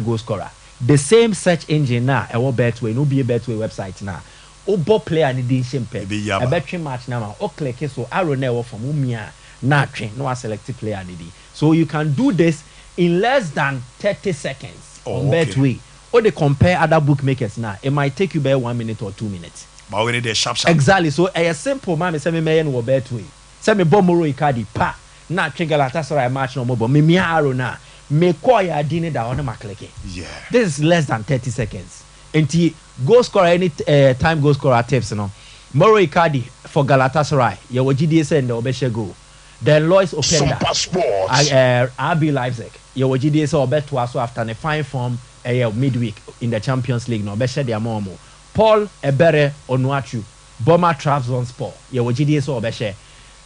goal scorer. The same search engine now, our Betway, no be a Betway website now. Obo player and the shimpe. A betting match now. O click so arrow never from Umia. Na train no selected player and so you can do this in less than 30 seconds on Betway. Or they compare other bookmakers now. It might take you by 1 minute or 2 minutes. But when they sharp. Exactly. So a simple man say me no Betway. Say me bomoro Icardi pa. Na train Galatasaray match no more. But me arrow na. Me call ya dine da on my click. Yeah. This is less than 30 seconds. Until goal scorer any time goal scorer tips no. Moro Icardi for Galatasaray. You will GDS and the Obeshe goal. Then Lois Openda. Sompa Sports. RB Leipzig. You will GDS or bet to us after the fine form midweek in the Champions League. No Obeshe their momo. Paul Ebere Onuachu. Boma Trabzonspor. You will GDS or Obeshe.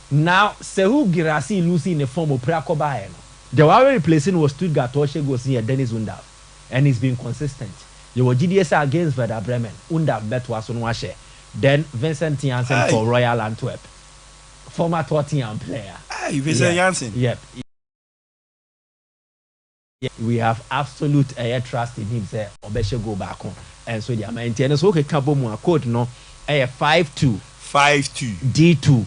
Now Sehu Girassi losing in the form of Prakoba. The one replacing was Stuttgart Toshe goes near Dennis Undav. And he's been consistent. You were GDS against Werder Bremen. Undav bet was on Washe. Then Vincent Janssen for Royal Antwerp. Former Tottenham player. Hey, Vincent Janssen. Yep. We have absolute trust in him. Say, Obeshe go back home. And so the maintenance okay Kabomu code no 52 D2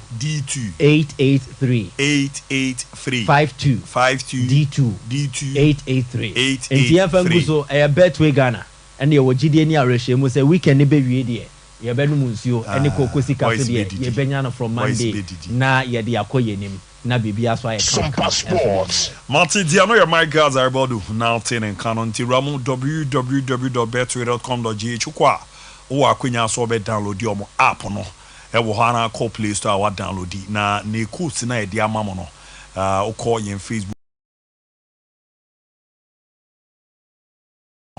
883 52 D2 883 and the so Betway Ghana and the Wajidi ni arehemu say weekend be wie de ye benu munsuo ene kokosi kafe de ye benya no from Monday na ye de akoye nim na bibia so aye Sompa Sports. Martin Diano your my guys are about now 10 and canon ti ramu www.betway.com.gh kwa o akwenya so be download your app no e wo hana call Play Store wa download na ne course na e dia mamo no o call yen Facebook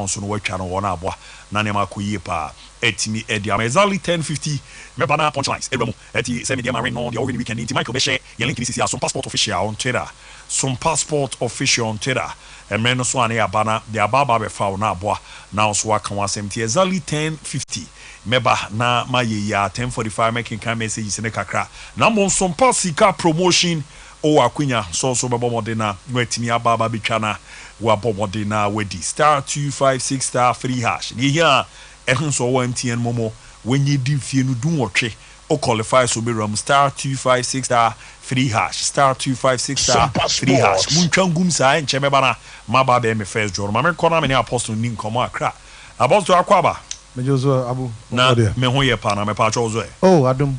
so no watch no wona aboa na ne makoyie pa etimi edia exactly 10:50 me bana punchlines ebramo eti se me dia mare no the already weekend enti Michael be share ye link ni sisi Sompa Sport official on Twitter Sompa Sport official on Twitter emre no so ane abana the ababa be fa na aboa na so aka wasem ti exactly 10:50 meba na maye ya 10:45 making can messages ne kakra na mon Sompa sika promotion o akwenya so bebo modena no etimi ababa betwa na wa bomode na wedi star 256 star 3 hash ni here ehun so wa MTN momo when you di fie no dun wotwe o qualify so be ram star 256 star 3 hash star 256 star 3 hash muntwangum sa enche me bana maba be me first draw ma me kona me ni apostle ni nkomo akra apostle akwaba me jozo abu na me ho ye pa na me pa chozo oh adum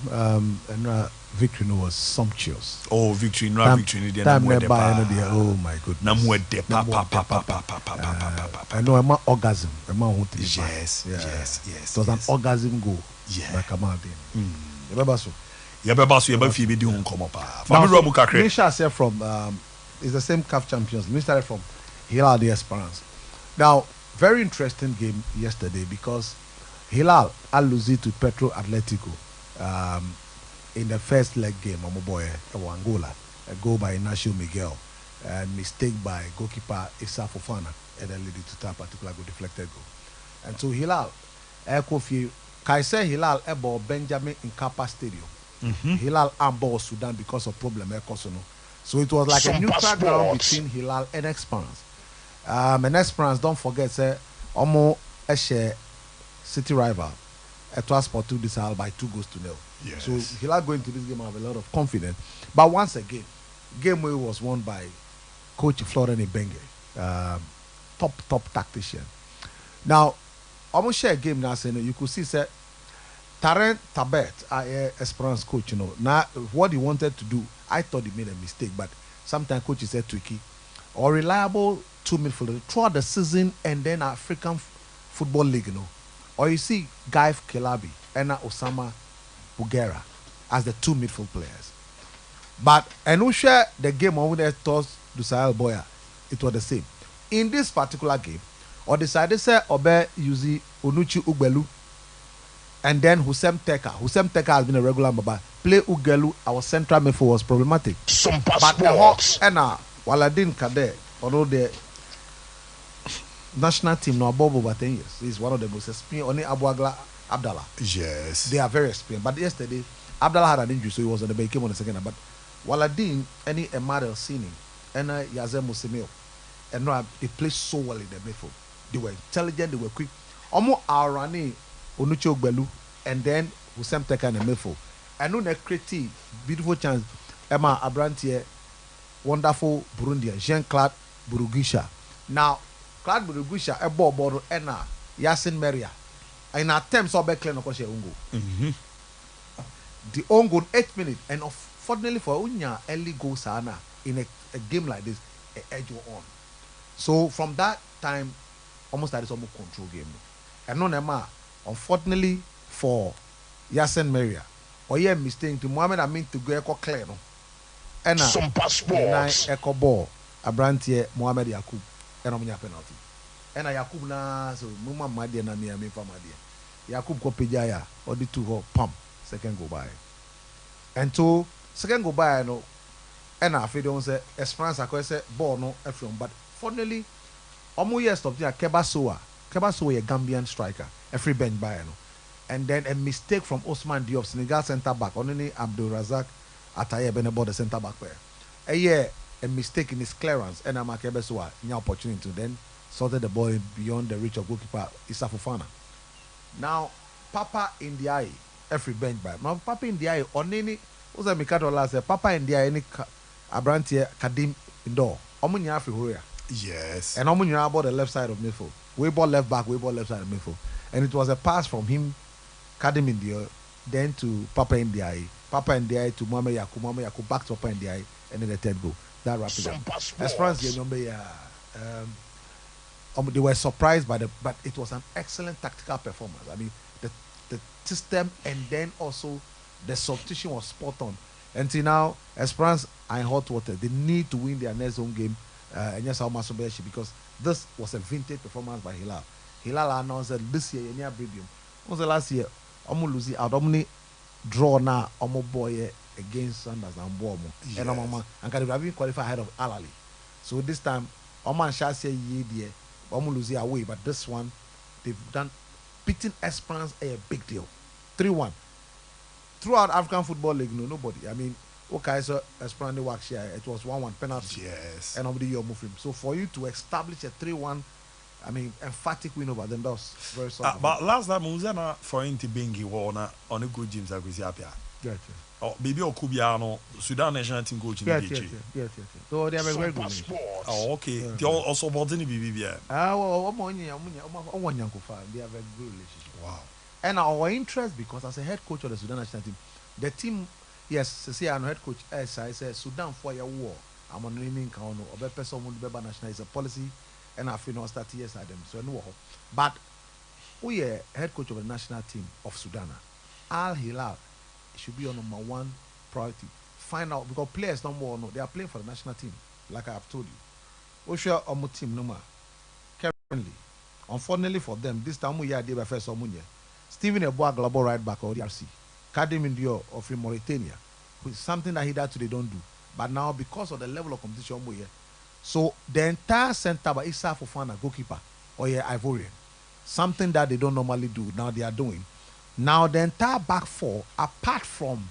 victory no was sumptuous. Oh, victory no victory ni dia oh my goodness. Na mu de pa. I know I'm orgasm. I'm yes. It was an orgasm goal. Yeah. Like I'm out there. You be fi be di hun komo pa. Family mu kakre. Misha said from it's the same CAF Champions. We started from Hilal de Esperance. Now, very interesting game yesterday because Hilal lose to Petro Atletico. In the first leg game, Angola, a goal by Ignacio Miguel, and mistake by goalkeeper Issa Fofana, and then leading to that particular goal, deflected goal. And so Hilal, Kaise Hilal, ebo Benjamin Nkapa Stadium. Hilal and Sudan because of problem. So it was like a neutral ground between Hilal and Esperance. And Esperance, don't forget, say, Omo Eshe city rival. Etoile Sportive disallowed by 2-0. Yes. So Hilal going to this game have a lot of confidence. But once again, game was won by Coach Florent Ibenge, top tactician. Now, almost share a game now. Saying you could see say Tarrant Tabet, Esperance coach. Now what he wanted to do, I thought he made a mistake. But sometimes coach said tricky or reliable two midfielders throughout the season and then African Football League. Or you see Guy Kelabi and Osama Bugera as the two midfield players. But and we share the game over there toss Dusael Boya. It was the same. In this particular game, or decided say Obe Yuzi Onuchi Ugbelu and then Hussein Teka. Hussein Teka has been a regular member. Play Ugelu, our central midfield was problematic. But the Hawks and Waladin Kade, although the national team no above over 10 years. He's one of the most experienced. Only Abuagla Abdallah. Yes. They are very experienced. But yesterday, Abdallah had an injury, so he was on the bench. He came on the second. But Waladin, any Emad El Sini, and Yazem Musimeo, and they play so well in the midfield. They were intelligent, they were quick. Omo Arani Onuche Ogbelu and then Hussein Teka and Emefo. And no creative beautiful chance. Emma Abrantier, wonderful Burundian, Jean-Claude Burugisha. Now, Claude Burugisha, a ball and Yasin Meria. In attempts of back no koshe ungo. The own goal 8 minutes, and unfortunately for Unya early goal sana in a game like this, a edge on. So from that time, almost that is almost control game. And no nema, unfortunately for Yasin Meria, or yeah mistake to Mohamed Amin to go echo clear no. And Sompa Sports. echo ball, Abrantier Mohamed Yakub, and Omunya penalty. And Yakub na so Muma Madia na mi amin Madia. Yakub ko pejaya or the two ho pump second go by. And to second go by no and I feel don't say Esperance say ball no from but finally almost years stop there Keba Soa a Gambian striker every bench by no. And then a mistake from Osman Diop, Senegal centre back, only Abdul Razak Ataye Benebo the centre back there. A mistake in his clearance, and Amakebe Soa, new opportunity to then sorted the ball beyond the reach of goalkeeper Issa Fofana. Now, Papa in the eye, every bench by. Now, Papa in the eye, on any, who's a Mikado last year, Papa in the eye, any Abrantier, Kadim indoor, Omunya Afrihoria. Yes. And Omunya about the left side of midfield. We ball left back, we ball left side of midfield. And it was a pass from him, Kadim in the eye, then to Papa in the eye, Papa in the eye to Mohamed Yakub back to Papa in the eye, and then the third goal. That wrapped it up. Esperance, you know, they were surprised by but it was an excellent tactical performance. I mean, the system and then also the substitution was spot on. Until now, Esperance are in hot water. They need to win their next home game against Almasobeshi because this was a vintage performance by Hilal. Hilal announced that this year, near Bribium. What was the last year? Omo losing out. Omni draw now. Omo boy against Sanders and Bomo. And Omo and can have been qualified ahead of Alali. So this time, Oman shall say ye dear. Omo losing away, but this one they've done beating Esperance a big deal. 3-1. Throughout African Football League, nobody. I mean, okay, so Esperance works here. It was 1-1 penalty. Yes. And nobody you're moving. So for you to establish a 3-1, I mean, emphatic win over them, that was very solid. But last time, Muzana for Inti Bingi Warner on a good James Aguisiapia. Yes. Oh, baby Okubiano, Sudan national team coach in the Yes. So they have a very good Sompa name. Sports. Oh, okay. They also bought in the BBB. Well, they have a good relationship. Wow. And our interest, because as a head coach of the Sudan national team, the team, yes, see, I'm head coach, I say Sudan for your war. I'm on naming count or person national is a policy, and I feel no start years at them. So no, but we are head coach of the national team of Sudan. Al Hilal should be your number one priority. Find out because players don't more no, they are playing for the national team, like I have told you. Osha Omo team no currently. Unfortunately for them, this time we are the first Omunye. Stephen Eboa global right back or DRC. Kadim Indio of Mauritania, which is something that hitherto they don't do. But now because of the level of competition we here, so the entire center by Issa Fofana goalkeeper or Ivorian, something that they don't normally do, now they are doing. Now the entire back four, apart from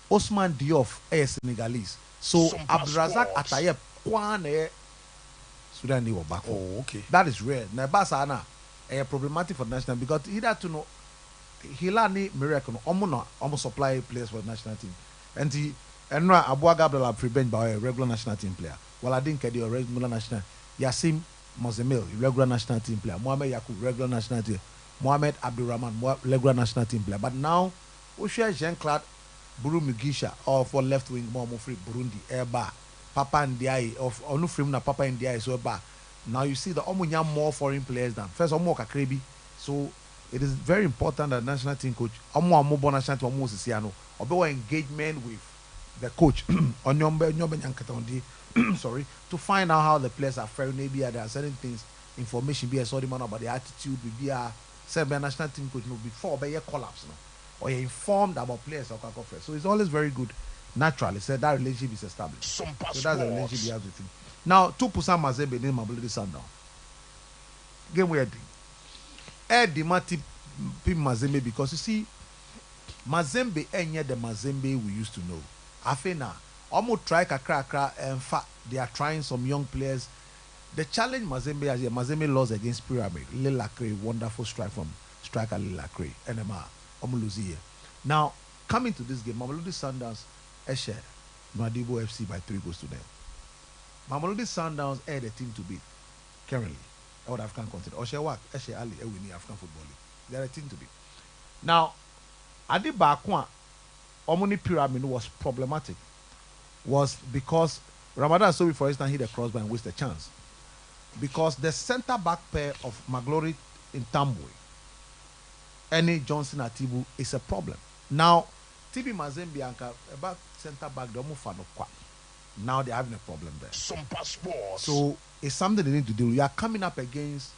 Osman Diop, Senegalese. So Abdurazak Ataye Kwane Sudan they were back four. Oh, okay. That is rare. Nebasana problematic for the national because either to know Hilani miracle almost supply players for the national team. And he and Abu Gabdala prevent by a regular national team player. Well, I didn't get a regular national. Yassim Mozemil, regular national team player. Mohamed Yakub, regular national team. Mohamed Abdurrahman, regular national team player. But now, we share Jean-Claude Buru Mugisha, or for left wing, Free Burundi, Eba, Papa Ndiaye, of Onufrim na Papa Ndiaye, so Eba. Now you see the Omunya more foreign players than first Omo Kakrebi. So it is very important that national team coach Omo Amobo national team Omo Sisiano or engagement with the coach on sorry, to find out how the players are faring. Maybe there are certain things, information be a sorry man about the attitude, be a certain national team coach before be a collapse no, or you're informed about players or first. So it's always very good. Naturally, so that relationship is established. So that's the relationship you have with him. Now, 2% Mazembe name Mamelodi Sundown. Game where the Mati Pim Mazembe because you see Mazembe ain't the Mazembe we used to know. Afena almost try kakra and fact they are trying some young players. The challenge Mazembe has here, Mazembe lost against Pyramid. Lilacre, wonderful strike from striker Lilacre. NMR, Omuluzi. Now, coming to this game, Mamelodi Sundowns, Eshe, Nwadibo FC by 3 goals to them. Mamelodi Sundowns are the team to beat currently. Out African continent. Oshewak, Eshe Ali, Ewini African Football League. They are a team to beat. Now, Adi Bakwa, Omuni Pyramid was problematic. Was because Ramadan Sobi, for instance, hit a crossbar and wasted a chance. Because the centre back pair of Maglory in Tambwe, any Johnson Atibu is a problem. Now, TB Mazembe Anka about centre back, they move kwa. Now they're having a problem there. Sompa Sports. So it's something they need to do. You are coming up against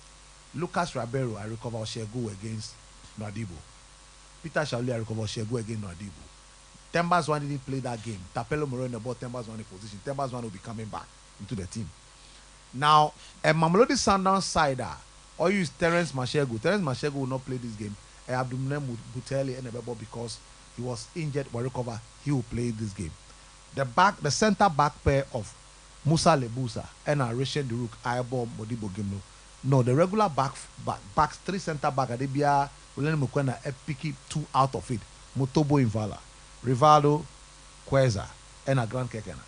Lucas Ribeiro, I recover Shegu against Nwadibo. Peter Shauli, I recover Shegu against Nwadibo. Tembas one didn't play that game. Tapelo Moreno bought Tembas one in position. Tembas one will be coming back into the team. Now, a Mamelodi Sundowns sider, or use Terence Mashego. Terence Mashego will not play this game. Abdumne Buteli and Ebebo because he was injured but recover. He will play this game. The center back pair of Musa Lebusa and Rishan Duruk, Ayabo Modibo Gimno. No, the regular backs, 3 center back, Adebia, Ulen Mukwena, pick 2 out of it. Motobo Invala, Rivaldo, Kweza, and a Grand Kekena.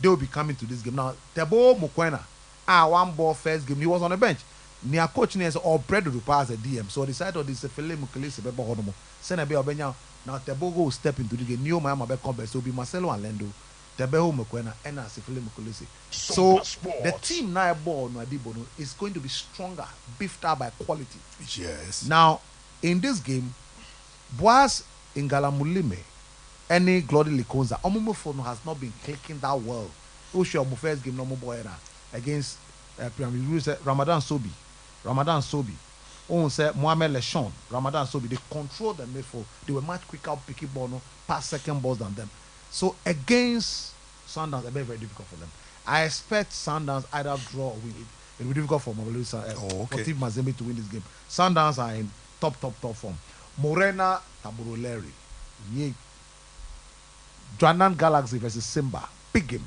They will be coming to this game. Now, Tebo Mukwena, one ball first game, he was on the bench. Nia coach near or bread to pass a DM. So I decided this Fele Mukelisi Bebo Honomo. Send a bit of Benya. Now Tebogo will step into the game. New Miami Combat. So be Marcelo and Lendo. Tebeo Mukwena and Fele Mukelisi. So the team now ball Nwadibo is going to be stronger, beefed up by quality. Yes. Now, in this game, Boaz Ngalamulime, any Glody Likonza, Omomofono has not been clicking that well. Osho first game no more against Ramadan Sobi. On said Mohamed Lechon, Ramadan Sobi, they controlled the midfield. They were much quicker picking ball, no, pass second balls than them. So against Sundowns, it'll be very difficult for them. I expect Sundowns either draw or win. It will be difficult for for Team Mazembe to win this game. Sundowns are in top form. Morena Taburoleri. Ye. Joannan Galaxy versus Simba. Big game.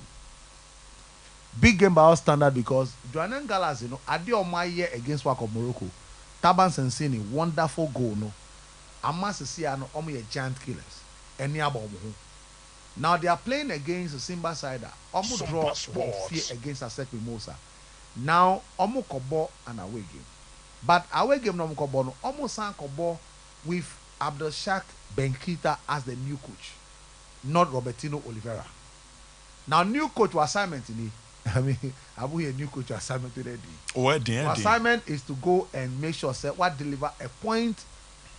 Big game by our standard because Joannan Galaxy, Adi Omaye against Wak of Morocco. Taban Sensini, wonderful goal, no. Amas Siano, Omo giant killers. Any about now they are playing against the Simba Sider. Omo draw fear against Asek Mimosa. Now Omo Kobo an away game. But away game no Kobo no Omo San Kobo with Abdul Shak Benkita as the new coach, not Robertino Oliveira. Now new coach was assignment in the Abu a new coach assignment today. Assignment is to go and make sure say what deliver a point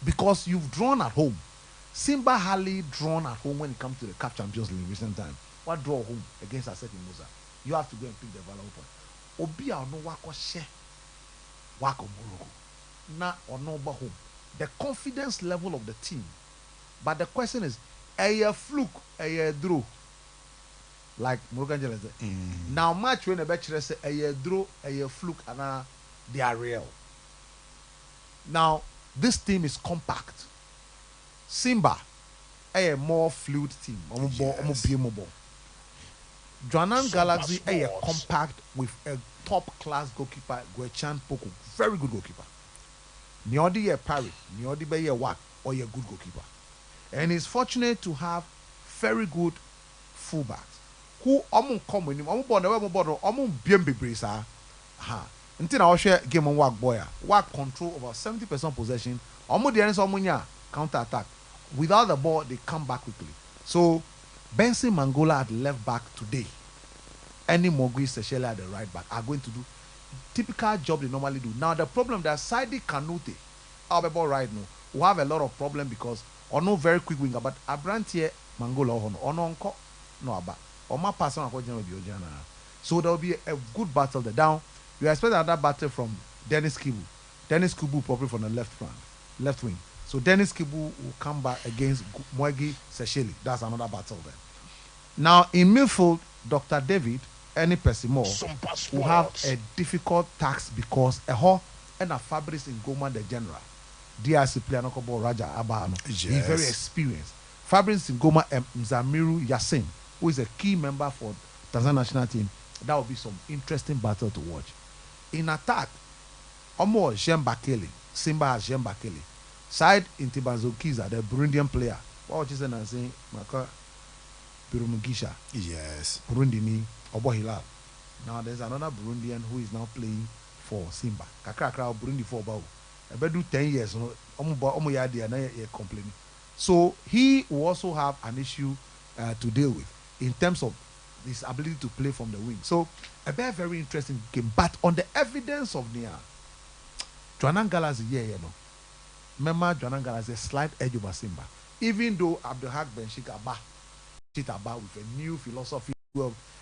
because you've drawn at home. Simba hardly drawn at home when it comes to the CAF Champions League in recent time. What draw home against Asset Musa? You have to go and pick the valuable point. Obi no wako share wako Morocco. Na or no home. The confidence level of the team. But the question is, a fluke, a draw. Like Morgan Jelly said. Now match when a bachelor say a draw, a fluke, and they are real. Now this team is compact. Simba, a more fluid team. Joannan Galaxy, a compact with a top class goalkeeper, Gwechan Poko, very good goalkeeper. Niodi a parry, Niodi be a whack or a good goalkeeper. And he's fortunate to have very good fullbacks. Who come with him, Brisa. Until I share game on work boy. Work control over 70% possession. Counter attack. Without the ball, they come back quickly. So Benson Mangola at the left back today. Any Mogui Seychelles at the right back are going to do typical job they normally do. Now the problem that Saidi Kanute, our ball right now, will have a lot of problem because or no very quick winger, but Abrantier Mangola or no about. So there will be a good battle there. Down, you expect another battle from Dennis Kibu. Dennis Kibu probably from the left wing. So Dennis Kibu will come back against Mwegi Seychelles. That's another battle there. Now in midfield, Dr. David, any Pesimo will have a difficult task because and a Fabrice in Goma the general. DRC player Nokobo Raja Abano. Yes. He's very experienced. Fabrice in Goma and Mzamiru Yassin, who is a key member for Tanzania national team. That will be some interesting battle to watch. In attack, Omo Jembakele, Simba has Jembakele. Side in Tibanzokiza, the Burundian player. What was he saying? Maka Birumugisha, Yes. Burundini, Obo Hilal. Now there's another Burundian who is now playing for Simba. Kakra Burundi for Bao. I bet do 10 years, no, Omo Yadi and I complaining. So he will also have an issue to deal with in terms of his ability to play from the wing. So a very interesting game. But on the evidence of Nia, Joanan Galas, remember Joanan Galas a slight edge over Simba. Even though Abdelhak Benshika with a new philosophy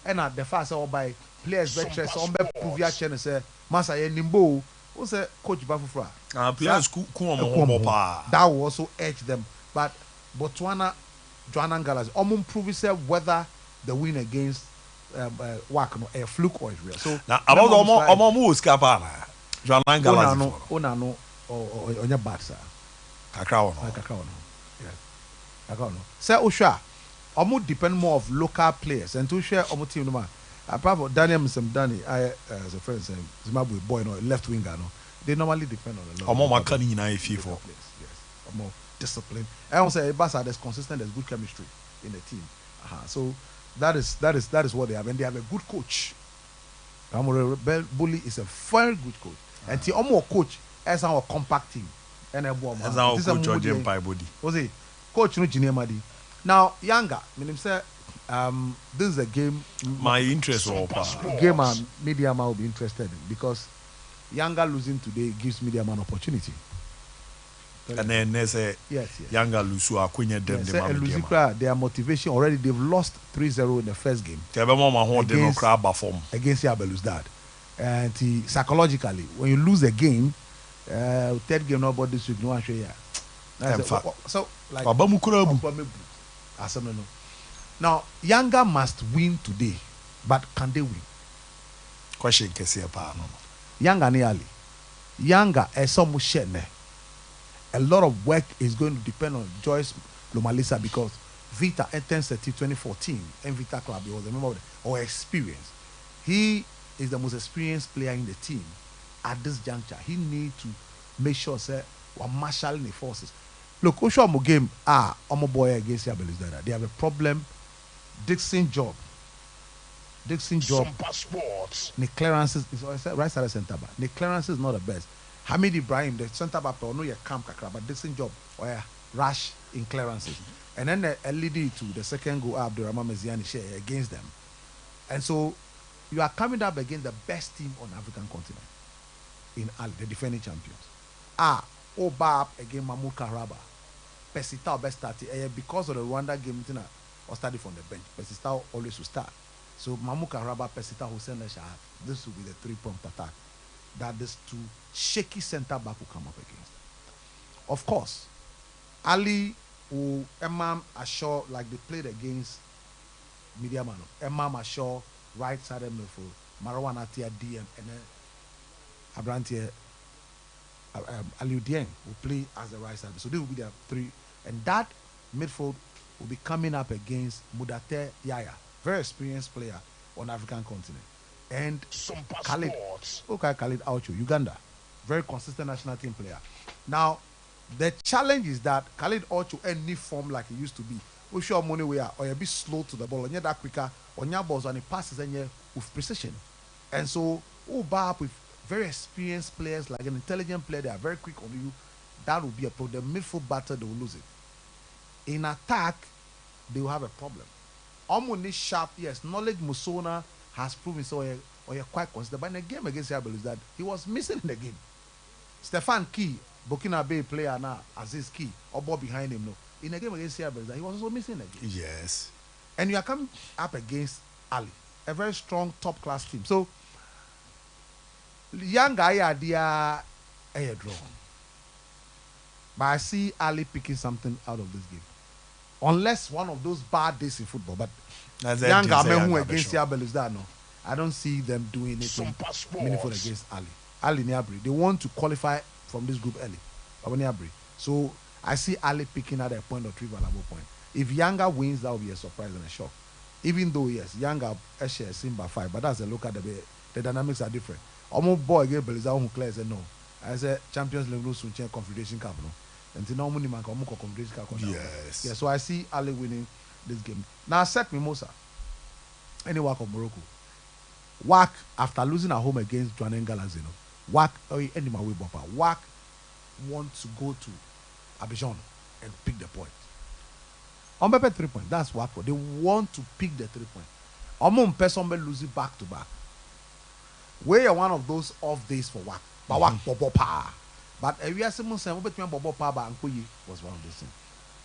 and at the first all by players veterans on be prove ya chen say masa ye nimbo who say coach Bafufra Players that will also edge them. But Botswana Joanan Galas almost prove say whether the win against Wak no a fluke or is real. So now about omo skapa na Joanan Galas no on your bad sir kakra no yes kakra no say Osha almost depend more of local players and to share almost team no man apart from Daniel Msem as a friend saying Zimbabwe boy no left winger no they normally depend on the local maka ni na FIFA yes more discipline I won't say Barca there's consistent there's good chemistry in the team so that is what they have and they have a good coach Bully is a very good coach and the almost coach as our compact team and a bomb as our coach Jordan Body was it coach no Madi. Now, Yanga, say, this is a game. My interest game Media Man will be interested in because Yanga losing today gives Media Man opportunity. And then there's a Yanga lose their motivation already. They've lost 3-0 in the first game against Yabelouizdad. And psychologically, when you lose a game, third game nobody should know. So like. Now, Yanga must win today, but can they win? Question Kessia Pano. Yanga nearly. Yanga is some shene. A lot of work is going to depend on Joyce Lomalisa because Vita Intensity 2014 and Vita Club was a member of or experience. He is the most experienced player in the team at this juncture. He needs to make sure say we're marshalling the forces. Look, Oshomo game Omo boy against Yabelouizdad. They have a problem. Dixon job. Sompa Sports. The clearances is right side of center back. The clearance is not the best. Hamid Ibrahim, the center back, no you camp kakra, but Dixon job or rush in clearances. And then the LED to the second goal Abdurrahman Meziani share against them. And so you are coming up against the best team on African continent in Ali, the defending champions. Obab against Mahmoud Karaba. Pesita best start because of the Rwanda game or started from the bench. Pesita always will start. So Mahmoud Karaba, Pesita Hussein Leshahad. This will be the 3-point attack that these two shaky center back will come up against. Of course, Ali or Emam Ashore, like they played against Media Man. Emam Ashore, right side midfield, Marwan Atia DM, and then Abrantia Aliou Dieng will play as the right side. So this will be their three. And that midfield will be coming up against Mudate Yaya, very experienced player on African continent. And Khalid Aucho, Uganda, very consistent national team player. Now, the challenge is that Khalid Aucho any form like he used to be. We show money we are or a bit slow to the ball, or that quicker, on your balls and he passes and with precision. And so up with very experienced players, like an intelligent player, they are very quick on you. That will be a problem. The midfield battle, they will lose it. In attack, they will have a problem. Omoni sharp, yes, knowledge Musona has proven so or you're quite considered. But in the game against Yabelouizdad, he was missing in the game. Stefan Key, Burkina Faso player now, Aziz Key, or ball behind him. No, in the game against Yabelouizdad, he was also missing in the game. Yes. And you are coming up against Ali, a very strong top class team. So young guy idea a draw. But I see Ali picking something out of this game. Unless one of those bad days in football. But young guy against Yabelouizdad, no. I don't see them doing anything meaningful against Ali Niabri. They want to qualify from this group early. So I see Ali picking at a point or 3 valuable point. If Yanga wins, that will be a surprise and a shock. Even though, yes, Yanga share Simba 5, but that's a look at the dynamics are different. almost boy against Beliza who clears no. I said Champions League lose to Confederation Cup no. And now money man come Confederation Cup. Yes. Yeah, so I see Ali winning this game. Now set Mimosa. Any work of Morocco. WAC after losing at home against Juanen Galazino. WAC any my way bumper. WAC want to go to Abidjan and pick the point. On 3 points. That's WAC. They want to pick the 3 points. Among person losing back to back. We are one of those off days for WAC. But WAC Bobo Pa. But we are someone saying between Bobo Pa and Koyi was one of those things.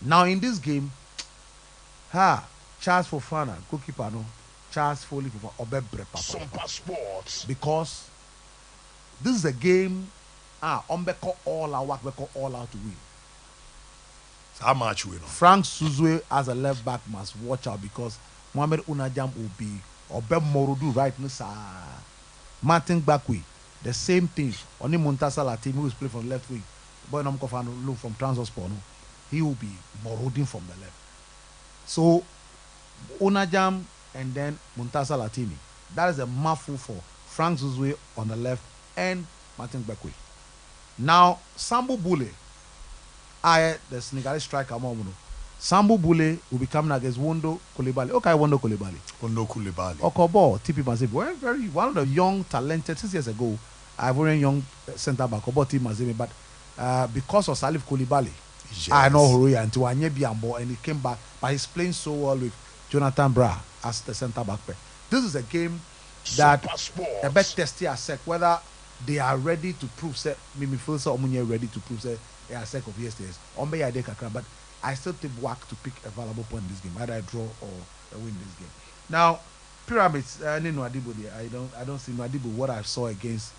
Now in this game, Charles Fofana, goalkeeper no. Charles Foley for Obebre Sompa Sports. because this is a game Ombeko all out Wako all out to win. How much we know? Frank Suzwe as a left back must watch out because Mohamed Unajam will be Obe Morodu right now. Martin Bakwe, the same thing. Only Montasa Latim who is playing from left wing. Boy Namkofano look from Transport. No? He will be Morodin from the left. So Unajam and then Montasa Latini. That is a mouthful for Frank Zuzwe on the left and Martin Bekwe. Now, Sambu Bule, the Senegalese striker, Sambu Bule will be coming against Wondo Koulibaly. Okay, Wondo Koulibaly. Wondo Koulibaly. Okobo, TP Mazembe. One of the young, talented, 6 years ago, Ivorian young centre back, Okobo TP Mazembe. But because of Salif Koulibaly, Yes. I know Horoya until Anyebiambo, and he came back, but he's playing so well with Jonathan Bra as the centre back player. This is a game that Sompa Sports. a bet testy ASEC whether they are ready to prove say Mimi feel so Omunye ready to prove say ASEC of yesterday's. Ombe ya de kakra, but I still take work to pick a valuable point in this game. Either I draw or I win this game. Now, Pyramids, Nino Adibo there. I don't see Adibo what I saw against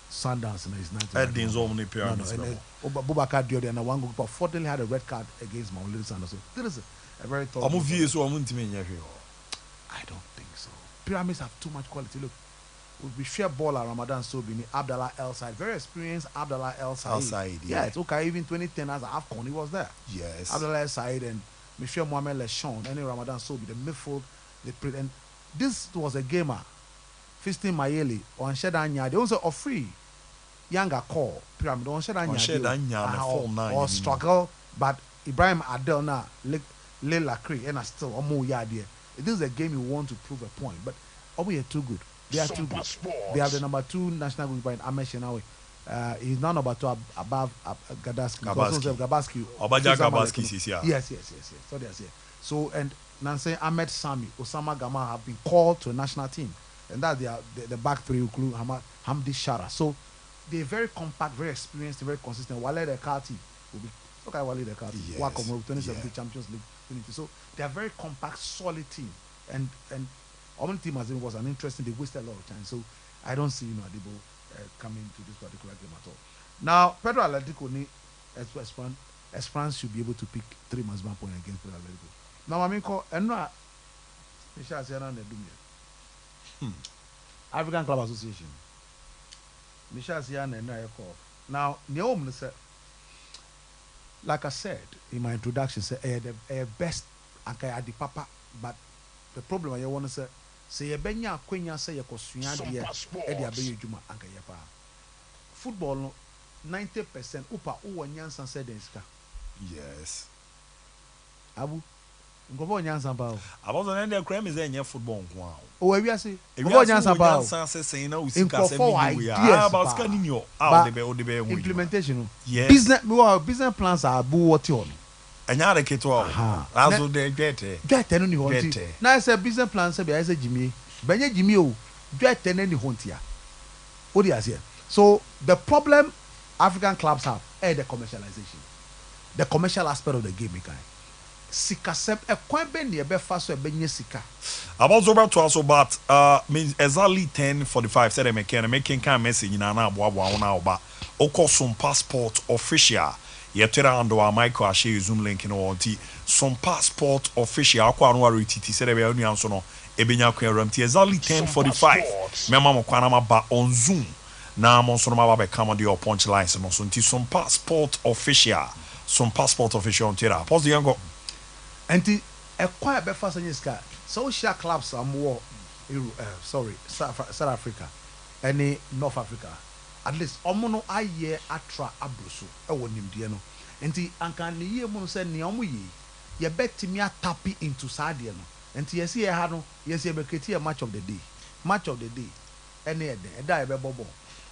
Sundowns in his 90. Edin's only Pyramids. Bubakar Diodi and one goalkeeper fortunately had a red card against Maulid Sanders. So this is a very tough. I'm so I'm I don't think so. Pyramids have too much quality. Look, we share ball at Ramadan Sobini, Abdallah El Said, very experienced Abdallah El Said. El Said, yeah. It's okay. Even 2010 as AFCON, he was there. Yes. Abdallah El Said and Michel Mohamed Lechon, any Ramadan Sobi, the midfield, they played. And this was a gamer, Fistin Mayeli, or Ansheda Anya. They also are free. Younger call, Pyramid, or struggle, but Ibrahim Adel now, Leila Cree, and still, or more idea. This is a game you want to prove a point, but we are too good. They are too good. They have the number 2 national goalkeeper in Amesh Shenawi. He's now number 2 above Gadaski. Gabaski. Obaja Gabaski is here. Yes. So they are here. So, and Nancy Ahmed Sami, Osama Gama have been called to a national team. And that the back three include Hamdi Shara. So, they're very compact, very experienced, very consistent. Wale Dekati will be okay. Wale Dekati, Yes. Wakom 2017 Champions League. So they are very compact, solid team. And our team as it was an interesting. They wasted a lot of time. So I don't see Adibo coming to this particular game at all. Now Pedro Atletico ni Esperance should be able to pick 3 maximum points against Pedro Atletico. Now I mean, African Club Association. Now, Neom said, like I said in my introduction, say best and the papa, but the problem I want to say a benya quenya say a cosuya dear Eddie Abbey Juma and Kayapa. Football 90% upa one Yansan said Yes. Abu Ngobo Yansan Bao. I was an end crime is in football. Wow. Oh, we are see. Ngobo Yansan Bao. About scanning your implementation. Yes. Business plans are what you on. And you're a kid. That's what they get. Get any honti. Now I say business plan say I say Jimmy. Benye Jimmy o get any hontia. What do you say? So the problem African clubs have is the commercialization. The commercial aspect of the game, guy. Sika sep e kwan be ne be fa so e benye sika. About over to us about means exactly 10:45 said making can message na na aboa na oba. Okosom passport official. Ye Twitter handle our Michael Ashe Zoom link no onti some passport official akwa no RTT said be anu anso no ebenya kwa ramti exactly 10:45 mema mo kwana ma ba on Zoom na mo so no ma ba come on the punch lines no so nti some passport official on Twitter pause the yango Enti e kwan e be fa so sika social clubs am war South Africa any North Africa. At least omono aye atra abruso e wo nimdie no. Enti anka ne ye mu se ne omo yi ye betimi atapi into sadie no. Enti yesi ye ha no yesi be create a match of the day. Match of the day. Any eden e da e be bobo.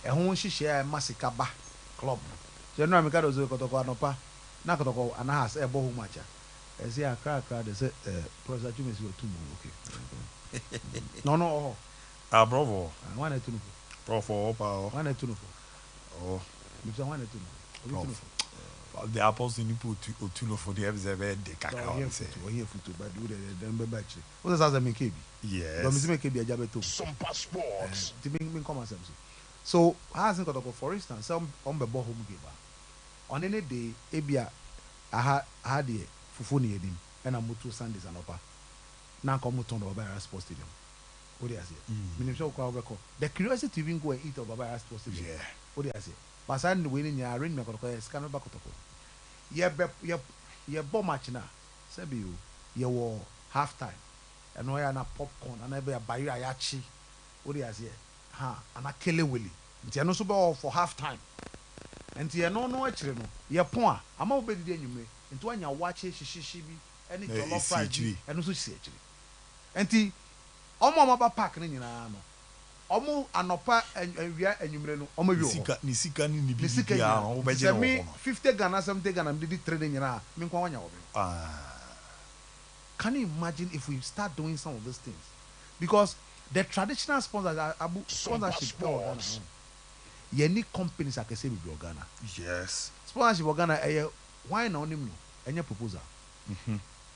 E ho hihye e masika ba club. So no am ka do zo kotoko anopa. Na kotoko anahas e bo hu matcha. E say akra they say Professor Jumesi o tumu okay. No. Bravo. One and two. Bravo, power. One and two. Oh. Because one and two. The apples in put to for the FZB, the cacao. Here for but do the batch. What does that mean, KB? Yes. But Mr. KB, a jabber too. Sompa Sports. To being common sense. So, hasn't got for instance, some on the home giver. On any day, Abia, I had the Fufuni edim, and I'm to Sundays and upper. Now come to Barbara Sports Stadium. What do you say? The curiosity to even go and eat over Barbara Sports Stadium. Yeah. What do you say? But I didn't win in your ring, scanner back. Yeah, bomb match now. Sabi you were half time. And I had a popcorn, and I be a bayu ayachi. What do you say? Ha, and a kele willy. It's no super for half time. And you no actually no. Your point, I'm over the day you may. Into when you watch it, she be any dollar price, and also see actually. And the Omo ba park ni nyina no. Omo anopa awia anwumre no omo wi ho. Nisika ni bibia no obeje no. Me 50 Ghana 70 Ghana me di trade nyina me nkwa wanya wo. Can you imagine if we start doing some of these things? Because the traditional sponsors are sponsorship Ghana. You need companies like say be Ghana. Yes. Sponsorship Ghana why na onim no enye proposal.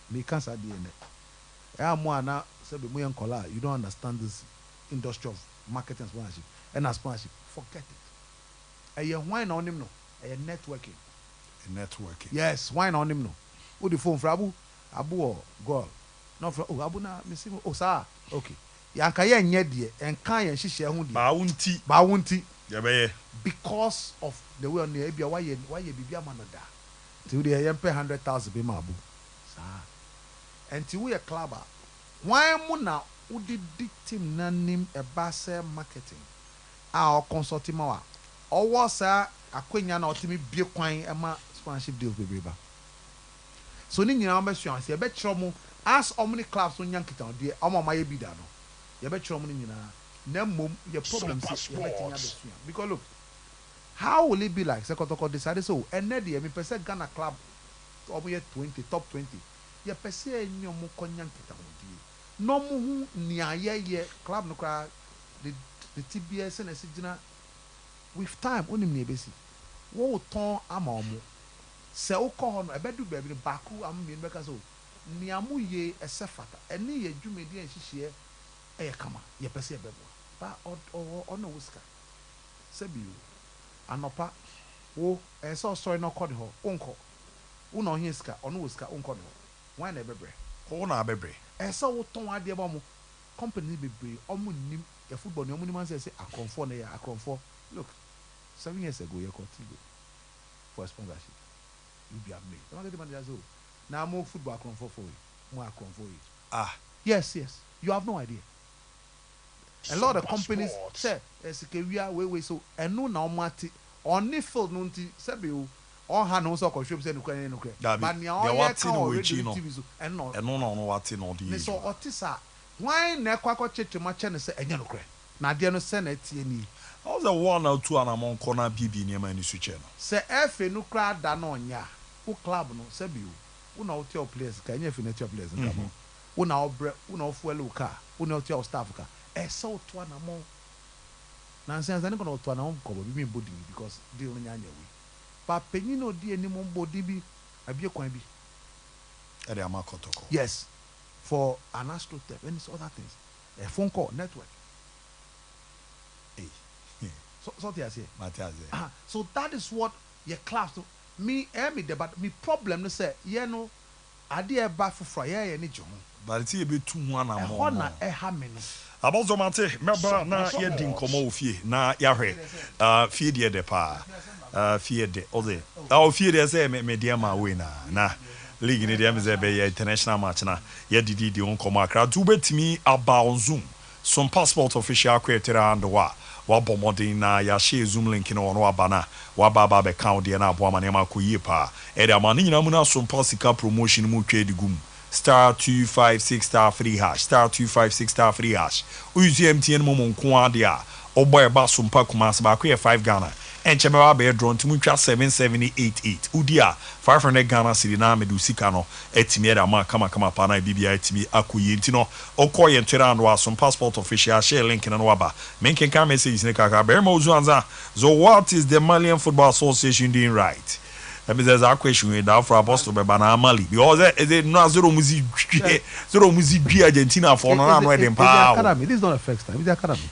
Me can say dey mo ana say be mo yen kola you don't understand this industry of marketing sponsorship and as sponsorship forget it. Why na onim no networking. Networking. Yes, why na onim no. Who the phone for abu or girl. No for abu na me say sir. Okay. Yanka ye nye de enka ye hihye ho de. Ba wunti. Because of the way on the ebia why ye bibia manoda. Till the yempe 100,000 be mabu. Sir. And till we a clubber. Why muna udi team na nim e base marketing. Our consulting ma or was akwenya na otimi bie kwan e ma sponsorship deals bebreba. So ni nyina ma hwan se e be kiro mo as how many clubs on yankita on de omo ma ye bi da no. Ye be kiro mo ni nyina na mom ye problems ye betinya be because look how will it be like Sekotoko decided so ene de me pese Ghana club omo ye 20 top 20 ye pese enyo mo konyankita on de no mo hu nia ye club no kra the TBS and sigina with time onim ne besi wo ton ama omo se wo ko ho no ebedu ba bi baku am mi beka so nia mo ye esefata ene ye dwumedi en hihye e kama ye pese ebebo ba ono wuska sebi anopa wo so sorry no kodi ho onko wo hin ska ono wuska onko no wan na ebebre ho na bebre so wo ton ade ba mo company bebre omo nim the football no money man say akonfo na ya akonfo look 7 years ago you got for sponsorship you be amazed the market manager say now more football akonfo for you more akonfo you yes you have no idea a lot of companies say esikewia we so enu na omati oni field no nti say be on ha no so ko shop say no kwan no kwan but na o ka o TV so eno no wate no de so otisa why na kwakọ chechema che ne se enye no kre na de no se na tie ni how's the 1 or 2 anamon corner bibi ni ma ni su che no se efe no kra da no nya wo club no se bi wo na wo tell players ka enye fi na tell players nka mo wo na obre wo na ofuel ka wo na tell staff ka e se wo to anamon na nse nse ne ko no to anamon ko bi mi body because de no nya nya we pa penyi no di eni mo body bi abie kwan bi e de amakotoko yes for an astrotep and other things a phone call network so they say so that is what your class me but me problem no say you know ade e ba foforo ye ni jo but ti e be tu hu ana mo na e ha me no abozo mate meba na ye di nkomo ofie na ya hwe fie de de pa fie de oze fie de say me de ma we na league ni dem ze be international match na ye didi on komo akra tu betimi aba on zoom some passport official creator and wa wabɔ mmɔden na yɛahyɛ zoom link no ɔno aba na waba bɛka wo deɛ no aboa ma nneɛma akɔ yie paa ɛde ama ne nyinaa mu no Sompa sika promotion mu twa di gum *256*3# *256*3# woyusu MTN mu nko ade a ɔbɔ ɛba Sompa Kumasi baako yɛ 5 Ghana ɛnkyɛ mɛba bɛyɛ draw nti mu twa 77088 wodi a 500 Ghana cedi na medu sika no ɛtumi ɛde ama kama pa na bibia ɛtumi akɔ yie nti no ɔkɔ yɛn Twitter and wa Sompa Sport official share link no waba menkenka message ne kaka bɛrima ozu anza so what is the Malian Football Association doing right? That says our question with that for Apostle Bebana Mali because it not zero music Argentina for no wedding power. Academy. This is not a first time. It's the academy.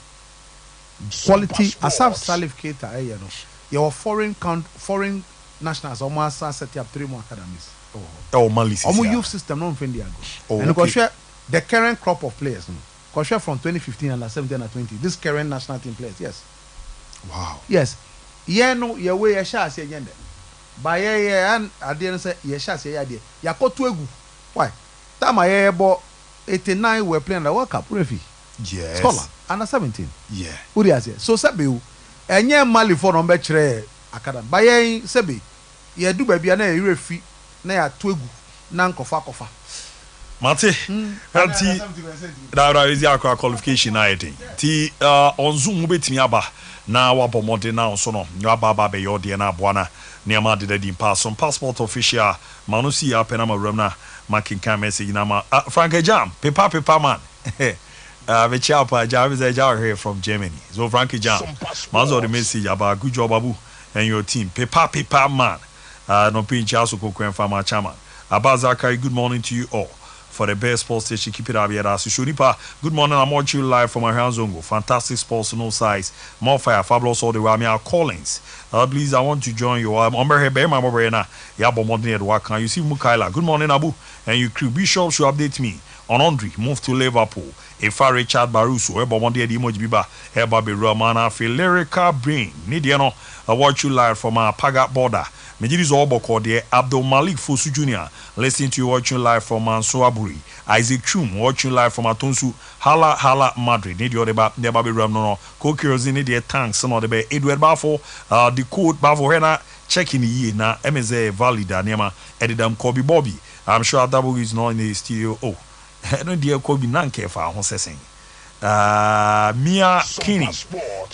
Quality Asaf Salif Keita, you know. Your foreign nationals almost set up 3 more academies. Oh Mali. Almost youth system no Fendi ago. And because the current crop of players, because from 2015 and 17 and 20, this current national team players, yes. Wow. Yes. Yeah, no, your way a shall say agenda. By and I didn't say yes, say idea. Yakotu. Why? That my able 89 were playing the World Cup, Refi. Yes. Scholar. Under 17. Yeah. Who is it? So Sabi, and yeah, Mali for number 3 academy. By Sabi, ye do baby and a refi, na twegu, nan kofa. Mate, that is your qualification, I think. On Zoom, wait me aba. Na wabɔ mmɔden na nso no nyababa bɛyɛ ɔdeɛ na aboa na nneɛma deda di mpa some passport official ma no si apɛ na ma wuram na makenkan message na ma Frank Jam paper man Vichal pa Jam is a jar here from Germany so Frank Jam man's the message about good job Abu and your team paper man no pinch also kokwen farmer chairman Abazakari good morning to you all for the best sports station. Keep it up here. Shuripa, good morning. I'm watching you live from my hands on go. Fantastic sports, no size. More fire, fabulous all the way. I'm here. Collins. Please, I want to join you. I'm here. My mobile now. Yeah, but more than that, can you see Mukaila? Good morning, Abu. And you crew Bishop should update me on Andre. Move to Liverpool. If Richard Baruso, Eba Monday, the emoji biba, Eba be Romana, Lyrical Brain. Nidiano, I watch you live from our Pagat border. Mejiris Oboko there, Abdul Malik Fosu Jr. Listening to you watching live from Mansoaburi. Isaac Chum watching live from Atonsu. Hala Madrid. Need your deba never be ram no. Kokirozin need your tanks. Some of the be Edward Bafo. The code Bafo Hena checking the year na MZ Valida Nema Edidam Kobe Bobby. I'm sure Double is not in the studio. Oh, I don't dear Kobe Nanke for our saying. Mia Kinney.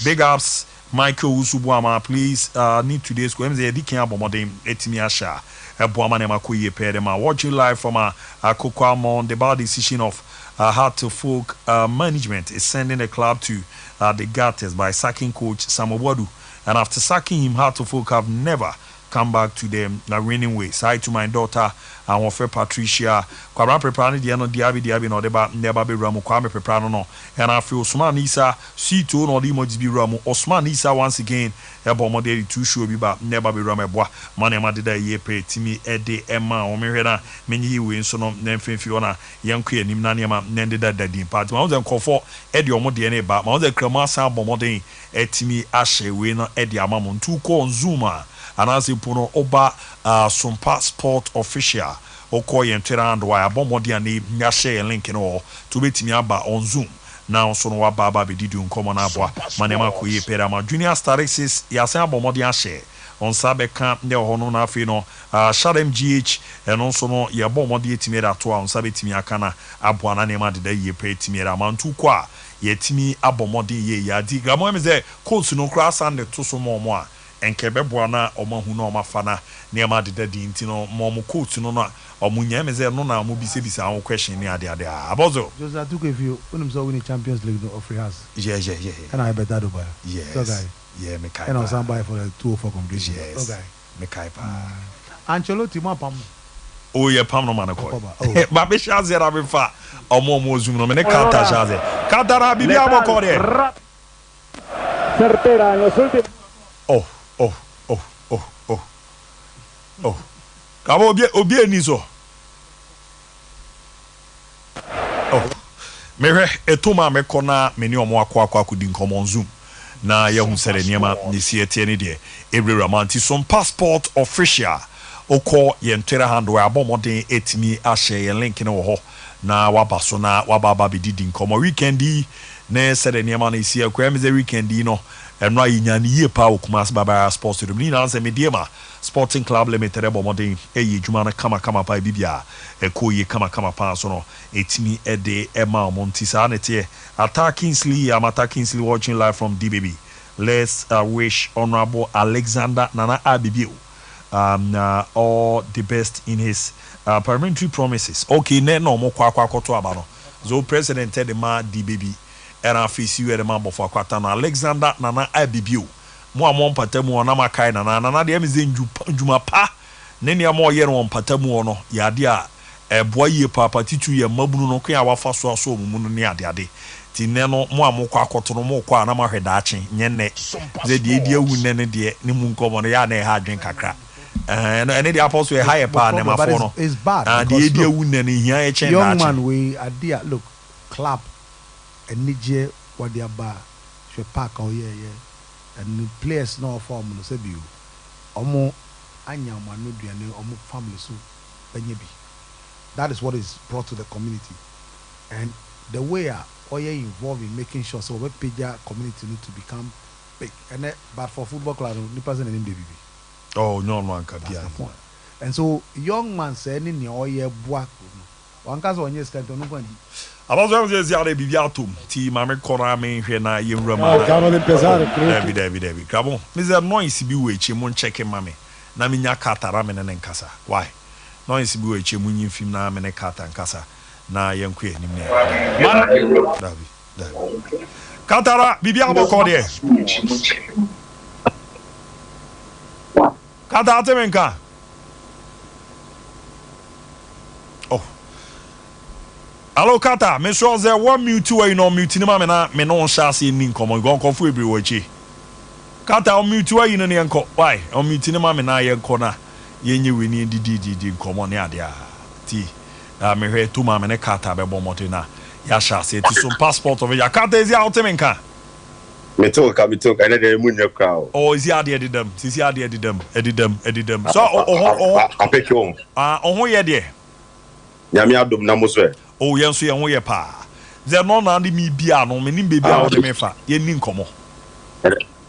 Big ups. Michael Usubuama, please need today's go MZ Dikin Abomodem Etimi Asha Buama Nemakuye Pedema watching live from Kokwamon. The bad decision of Heart to Folk management is sending the club to the gutters by sacking coach Samowadu, and after sacking him, Heart to Folk have never come back to them winning ways. Hi to my daughter and Wafe Patricia. Kwabra preparani di ano diabi no deba neba be ramu kwame preparano no. And I feel Osman Isa C2 no di moji bi ramu. Osman Isa once again ebo modeli 2 show bi ba neba be ramu eboa. Mane ma deda ye pe timi ede ema o me hweda menyi yi we nso no nemfemfi ona yenko anim na ne ma nende dada din part. Ma won nkofo ede omo de ne ba. Ma won krama san bomoden etimi ahye we no ede amamo ntu ko on Zoom a anase puno oba Sompa Sport official oko yen Twitter and why abomodi ani nya share link no to betimi aba on Zoom now so no waba be didi nkomo na aboa manema ko ye pera ma junior starexes yasen abomodi a share on sabe kan ne ho no na afi no Shadem GH and also no ye bomodi etimi da to on sabe timi aka na aboa na nema de da ye pe etimi da mantu kwa ye timi abomodi ye ya di gamo me say coach no kra san de to so mo a enkebeboa na omahu na omafana niema de dadi ntino momo coach no na omunya meze no na mo bisebisa an question ni ade abozo just I took a view when I'm so winning Champions League of free house yeah and I bet that Dubai yes so guy yeah me kai and on standby for the 204 completion yes okay me kai pa Ancelotti ma pam oh yeah pam no man ko ba be shaze ra be fa omo zoom no me ne kata shaze kadara bibi aboko de certera en los últimos Kabo obi eni so. Mehwe etoma mekona meni omo akwa kudi nkomo Zoom na ye hu sere niema ni siete ni de every romantic some passport official oko ye Twitter handle abomoden etimi ahye ye link no ho na wabaso na wababa be didi nkomo weekendi ne said the nneɛma no esi akwa me weekend yi no ɛno a yɛnya ne yie paa wɔ Kumasi Babara Sports Stadium ni na sɛ mediema Sporting Club Limited ɛbɔ mmɔden ɛyɛ adwuma no kama paa bibia ɛkɔ yie kama paa so no ɛtumi ɛde ɛma ɔmo nti saa ne teɛ Ata Kingsley watching live from DBB. Let's wish Honorable Alexander Nana Abibio all the best in his parliamentary promises. Okay, no more kwa koto abano. So President the ma DBB and I face you at the man before Quatana Alexander Nana Abibio. Mo amon patemu anama kai nana de amize njuma pa. Neni amo ye no patemu ono yadia boy ye papa titu ye mabunu no kwa wafa so mu no ne ade. Tineno mo amokwa akoto mo kwa na mahwedache nyenne ze de die wu nene de ne mu nkomo no ya na ha adwen kakra ene de apostle high pa na mafo no it's bad and the wu nene hia e chen young man we adia look clap enije what they ba hwe park o ye and the players no form no se bi omo anya manu duane omo family so enye bi that is what is brought to the community and the way or you're involved in making sure so we pay your community need to become big and but for football club the person name baby oh no one can be and so young man say ni all year boak one case on yes can no kwandi about them say they be atom ti mame kora me hwe na yemra ma David kabo Mr. Noise bi we echi mo check mame na me nya katara me ne nkasa why Noise bi we echi mo nyin film na me ne kata nkasa na yenkwe nim ne David Katara bibia boko de Kata temenka oh Hello Kata me sure there one mute way no mute ni ma me no shase ni nkomo gon konfu ebri wachi Kata o mute way no ne enko why o mute ni ma me na yenko na yenye weni didi nkomo ne ade a ti me hwe to ma me ne Kata be bo moto na ya shase ti so passport of ya Kata ezi out temenka me talk ene de munye crowd oh ezi ade edidam sisi ade edidam so apeke on ho ye de nyame adom na mo so oh yenso ye ho ye pa ze no na de mi bia no me nim bebi a wo de me fa ye ni nkomo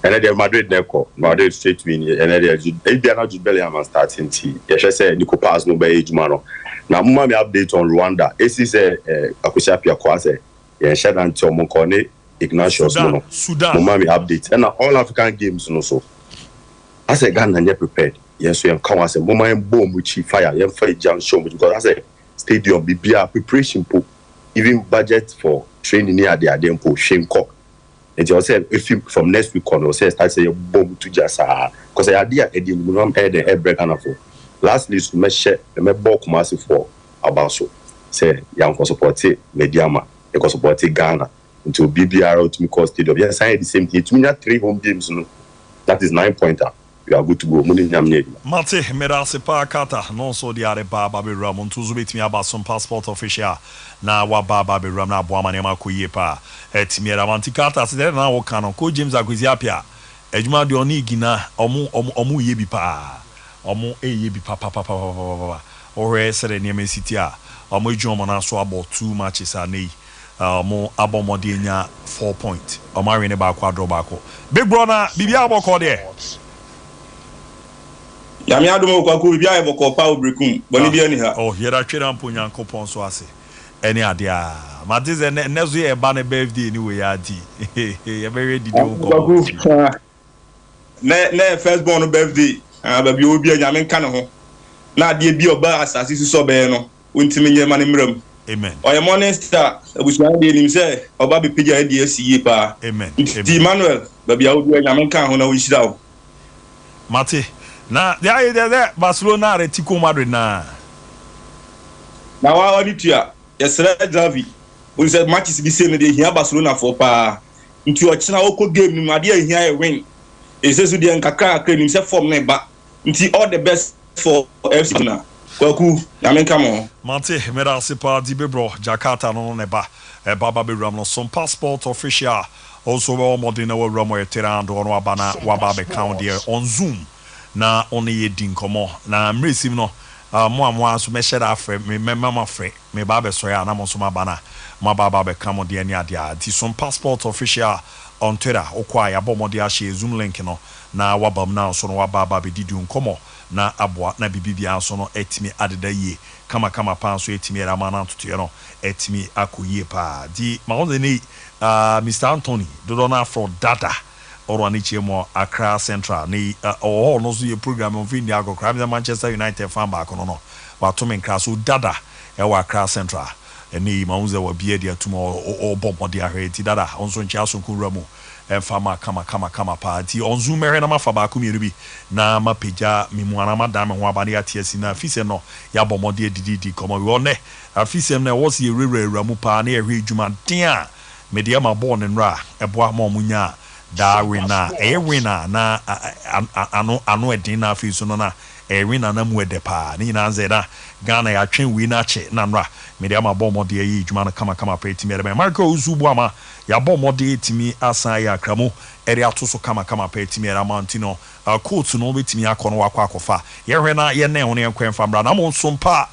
ene de Madrid straight win ene de bia na ju bele am starting ti ye hwe say Nico Pass no be ejuma no na mo ma me update on Rwanda esi say akosia pia kwa say ye share anti omo ko ne Ignatius no Sudan mo ma me update and all African games no so I say Ghana nye prepared yes so yen kan wa say mo ma bomb with fire yen fa jam show because I say stadium bibia preparation po even budget for training near the adempo shenko and you say if you from next week on say start say bomb to just because I idea e dey no head the air break and for lastly so me share me ball Kumasi for about so say young for support Mediama e ko support Ghana into BBR to me cause stadium yes I the same thing to me 3 home games no that is 9-pointer. We are good to go. Mate, merase pa Kata, non so di are baba be ram on tuzu betimi aba some passport official na wa baba be ram na bo amane ma koye pa etimi era manti Kata se na wo kan ko James Akwezi apia adwuma de oni gina omu ye bi pa omu eye bi pa o re sere ne City a omu adwuma na so about 2 matches anei mo abomode nya 4 point omu awe ne ba kwa draw ba ko big brother bibia aboko de Yami adumo kwa ku bibia eboko pa obrekum boni bia ni ha oh yera twera mpo nyankopon so ase ene ade a matize nezo ye ba ne birthday ni we ya di ye be ready do ko ne first born birthday ba bi obi anyame nka ne ho na ade bi oba asase so be no wontimi nyema ne mram amen oye morning star abusuan de nim se oba be pija ade asiye pa amen di Emmanuel ba bi obi anyame nka ho na wo hira wo mate na there Barcelona Atletico Madrid na wa oni tua yesra Xavi we said matches bi say no dey hia Barcelona for pa nti o china oko game ni ade hia e win e say so dey nkaka nim say form na ba nti all the best for FC na kwaku na men come mate mera sepa di bebro Jakarta no ne ba baba be ram no some passport official also we modern we ram we terando no abana wa ba be count there on Zoom na only ye din komo na mresim no mo so me share that frame me mama frame me ba be so ya na mo so ma bana ma ba be come de ani ade ti some passport official on Twitter okwa ya bo mo de a share Zoom link no na wabam na so no waba be didi nkomo na aboa na bibibia so no etimi adeda yie kama pa so etimi era ma na totoye no etimi akoyie pa di ma on ni Mr. Anthony Dodona for data or ani chemo Accra Central ni no so ye program on fi ndi agokra mi Manchester United fan back no wa to men kra so dada e wa Accra Central eni ma unze wa bie dia tuma o bombo dia hweti dada onso ncha so kunra mu fama kama party on Zoom na mafa ba ku bi na mapeja mimuana madam ho abane atiasi na afise no ya bomode didi komo we ne afise na wo se rewura mu pa na ehwe djuma den a media ma born nra eboa ma omunya da wina wina na ano edin na afise no na wina na mu edepa ni na nzeda Ghana ya twen wi na che na nra media ma bomode yi djuma na kama pa etimi ebe Marco Uzubu ama ya bomode etimi asan ya kramo ere atoso kama pa etimi era mantino court no betimi akono akwakofa ye hwe na ye ne ho ne nkwenfa bra na mo Sompa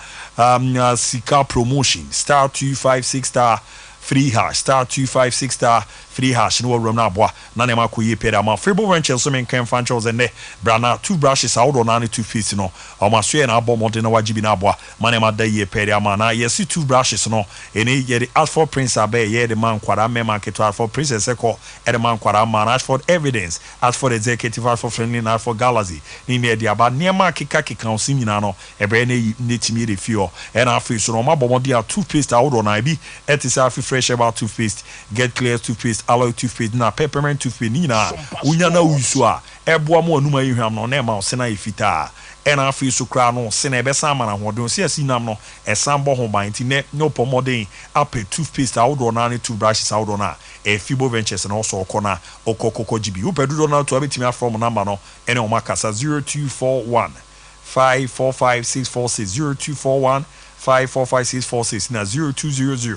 sika promotion star 256 star free hash star 256 star free hash no rom na boa na ne makoyi pere ama Frebo Venture so men kan franchise ne brana two brushes out on any two feet no o maso ye na abomode na wajibi na boa mane ma da ye pere ama na ye si two brushes no eni ye the Alford Prince abe ye the man kwara me market Alford Princess eko e the man kwara man Alford Evidence Alford Executive Alford Friendly na Alford Galaxy ni me dia ba niema kika o sinyina no ebe ne timi de fio e na afi so no ma bomode a toothpaste out on bi etisa afi fresh about toothpaste get clear toothpaste alloy toothpaste na peppermint toothpaste ni na unya na usu a eboa mo anuma yihwam no na ma osena ifita e na afi so kra no se na ebesa ma na hodon se asinam no esambo ho ban ti ne no pomodin ape toothpaste awdo na ne toothbrushes awdo na Frebo Ventures na also okona okokoko gibi upedu na to abetimi from number no ene o makasa 0241 545646 0241 545646 na 0200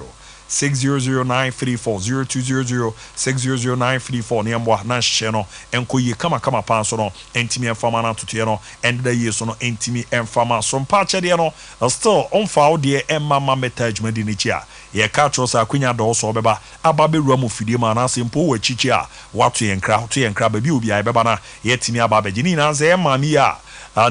600934 0200 600934 ne mbo na hye no enko yi kama pa so no entimi enfama na totoye no endda yi so no entimi enfama so mpa chede no still on foul de emma metajma di nichi a ye ka tro sa akunya do so beba aba beruwa mu fidie ma na sempo wa chichi a wato ye nkra ba bi obi ai beba na ye timi aba begini na ze emma mi a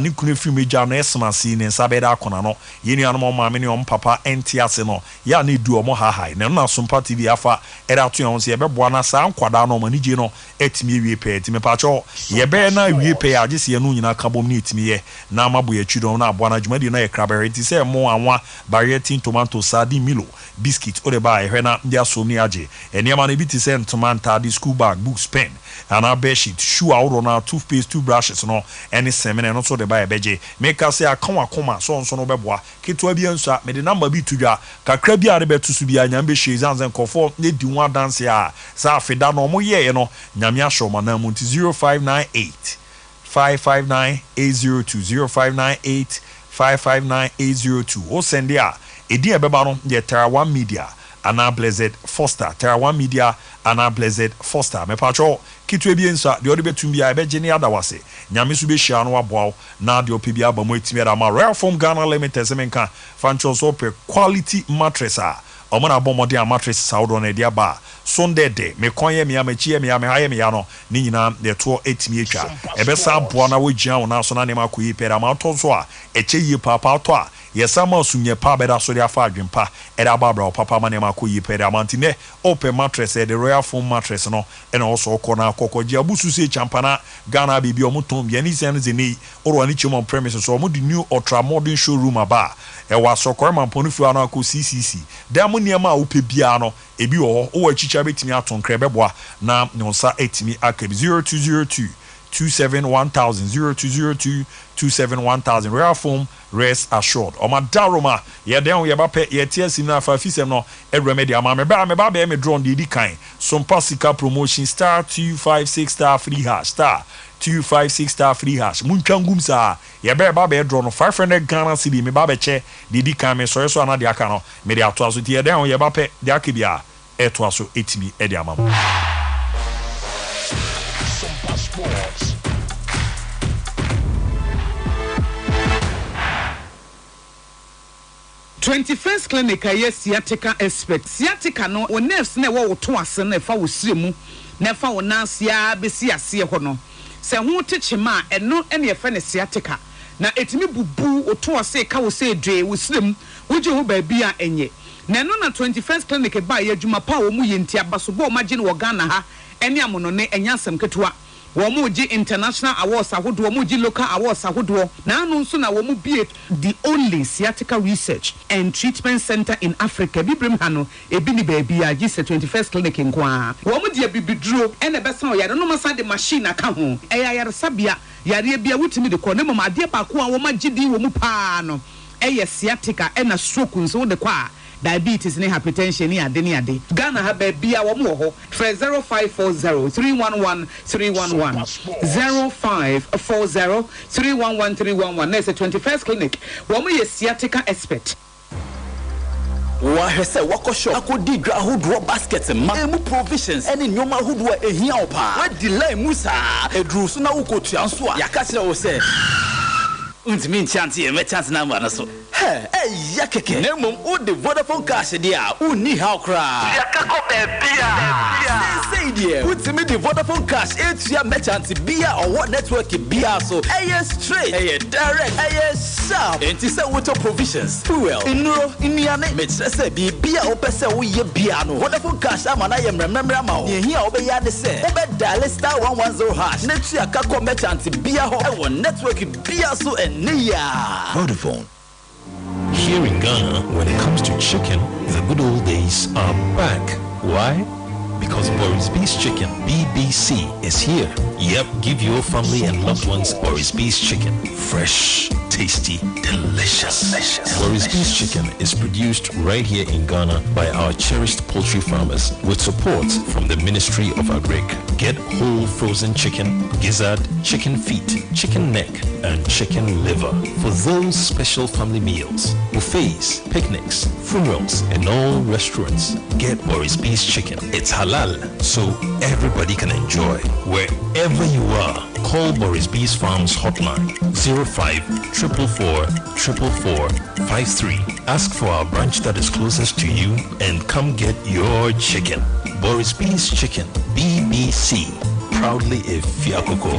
ni kunu fi meja no esma si ne sabeda akona no yeni anoma maame ne papa entiase no ya ne du omo ha na na Sompa TV afa era ato yon se ye beboa na sa nkwada no manije no etimi wie pe etimi pa cho ye be na wie pe agese ye no nyina kabom ne etimi ye na mabo ye twido na aboa na djumadi na ye krabere ti se mo anwa barretin tomato sardine milo biscuit o de ba ye na ndia so ni age eniama na bi ti se ntomanta di school bag books pen ana bedsheet shoe awro na toothpaste toothbrushes no any semene no so de ba ebeje make us say akoma so no beboa keto bia nso me de number bi tudwa kakra bia de betusu bia nyambe hye zanzen kofo ne di one dance ya sa afeda no mo ye no nyame ahwo ma na mu 0598 559 802 0598 559 802 o send ya edi ebeba no ye Terra One Media ana Blessed Foster Terra One Media ana Blessed Foster me pacho kitu ebiensa de odi betumbi a ebeje ne adawase nyame so be hia no waboa na de opi bia ba mo etimi era ma Royal Foam Ghana Limited semenka fancho so pe quality mattress a omo na bomode a mattress saudo na dia ba Sunday de me konye me amachi me haye me ya no ni nyina de to etimi etwa ebesa aboa na wogia wo na so na ne makoyi pera ma to so a eche yi papa to a yesama sunye pa beda so dia fa adwempa era babra papa ma ne makoyi pera mantine open mattress the Royal Foam mattress no and also kona kokoji abusu se champana Ghana bibi omuton bia ni sen zeni oro ani chimo premises so mo the new ultra modern showroom aba e wa sokor man ponu fu ana ko CCC da mo niam a upe bia no ebi wo wo achicha betimi aton kre beboa na nyonsa etimi akabi 0202 271,000 0202 271,000 Royal Foam rest assured oma daroma ye den ye ba pe ye tiasi na fa fisem no edremedi ama me ba me drone di kan Sompa sika promotion star 256 star free hash star 256 star free hash muntwangum sa ye ba drone 500 Ghana cedi me ba che di kan me so ana de aka no me de ato aso ti ye den ye ba pe de aka bia eto aso etimi e de ama Sompa Sports. 21st clinic aye sciatica expert sciatica no o nerves na wo to ase na fa wo siremu na fa wo nansia besi ase ho no se ho techema eno ene efa ne sciatica na etimi bubu o to ase ka wo se dwe wo siremu wo je ho ba bia enye na no na 21st clinic ba ye adwuma pa wo mu ye ntia baso bo magine wo Ghana ha ene amono ne enyasem ketewa Womuji international awards ahodo womuji local awards ahodo na anu nso na womu bie the only sciatica research and treatment center in Africa bibrim ha no ebi ni baabi a gise 21st clinic nkwa womu de bibiduro ene besa oyare no masa de machine aka ho eya yare sabia yare bia wutimi de ko ne mama ade pa ko a wo magidi womu pa no eye sciatica ena stroke nso de kwa diabetes ne hypertension ni ade Ghana ha ba bia wo mo ho 0540 311 311 0540 311 311 na 21st clinic wo mo ye sciatica expert Wahese wako shop akodi dra hodo basket ma emu provisions ene nyoma hodo ehia opa wa delay musa edru so na ukotua nso a yaka kire wo se untimi nchante e me chance na ma no so ya keke nemom o de Vodafone cash dia uni how cry yakako bebia say dia untimi de Vodafone cash etua merchant bia or network bia so straight direct sharp enti say water provisions fuel inro iniane me kire say bia opese wo ye bia no Vodafone cash ama na ye mremremra ma o ye hia obeya de say obe dial *110# netua kako merchant bia ho e wo network bia so enia Vodafone. Here in Ghana, when it comes to chicken, the good old days are back. Why? Because Boris Beef's Chicken, BBC, is here. Yep, give your family and loved ones Boris Beef's Chicken. Fresh, tasty, delicious. Boris Beef's Chicken is produced right here in Ghana by our cherished poultry farmers with support from the Ministry of Agric. Get whole frozen chicken, gizzard, chicken feet, chicken neck, and chicken liver for those special family meals, buffets, picnics, funerals, and all restaurants. Get Boris Beef's Chicken. It's halal, so everybody can enjoy. Wherever you are, call Boris Beef's Farms hotline 05-444-444-53. Ask for our branch that is closest to you and come get your chicken. Boris Beef's Chicken, BBC, proudly a Fiakoko.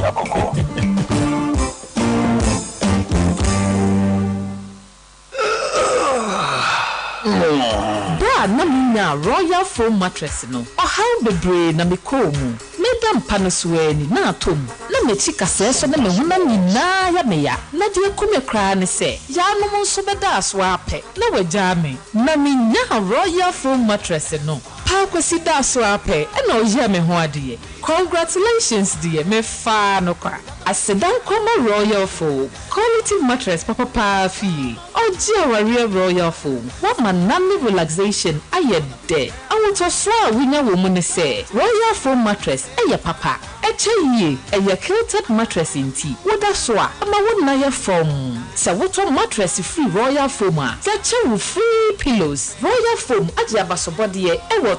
Na minya Royal Foam mattress no. How bebre na mekomu. Medam panosweni na atom. Na mechika seso na mehuna nyina ya meya. Na die kume kra ne se. Ya no nso beda aso ape. Na wajame. Na minya Royal Foam mattress no. Pa kwesi da aso ape. Na oje me ho ade. Congratulations dear. Me fa no kwa. Asedan koma Royal Foam. Quality mattress papa fi. Oje aware Royal Foam. What manami relaxation ayede. Awuto so a winya wo mu ne se. Royal Foam mattress eye papa. Eche yie eye quilted mattress inti. Woda so a ama wo na ye foam. Se woto mattress free Royal Foam a. Se che wo free pillows. Royal Foam aje abasobode e wo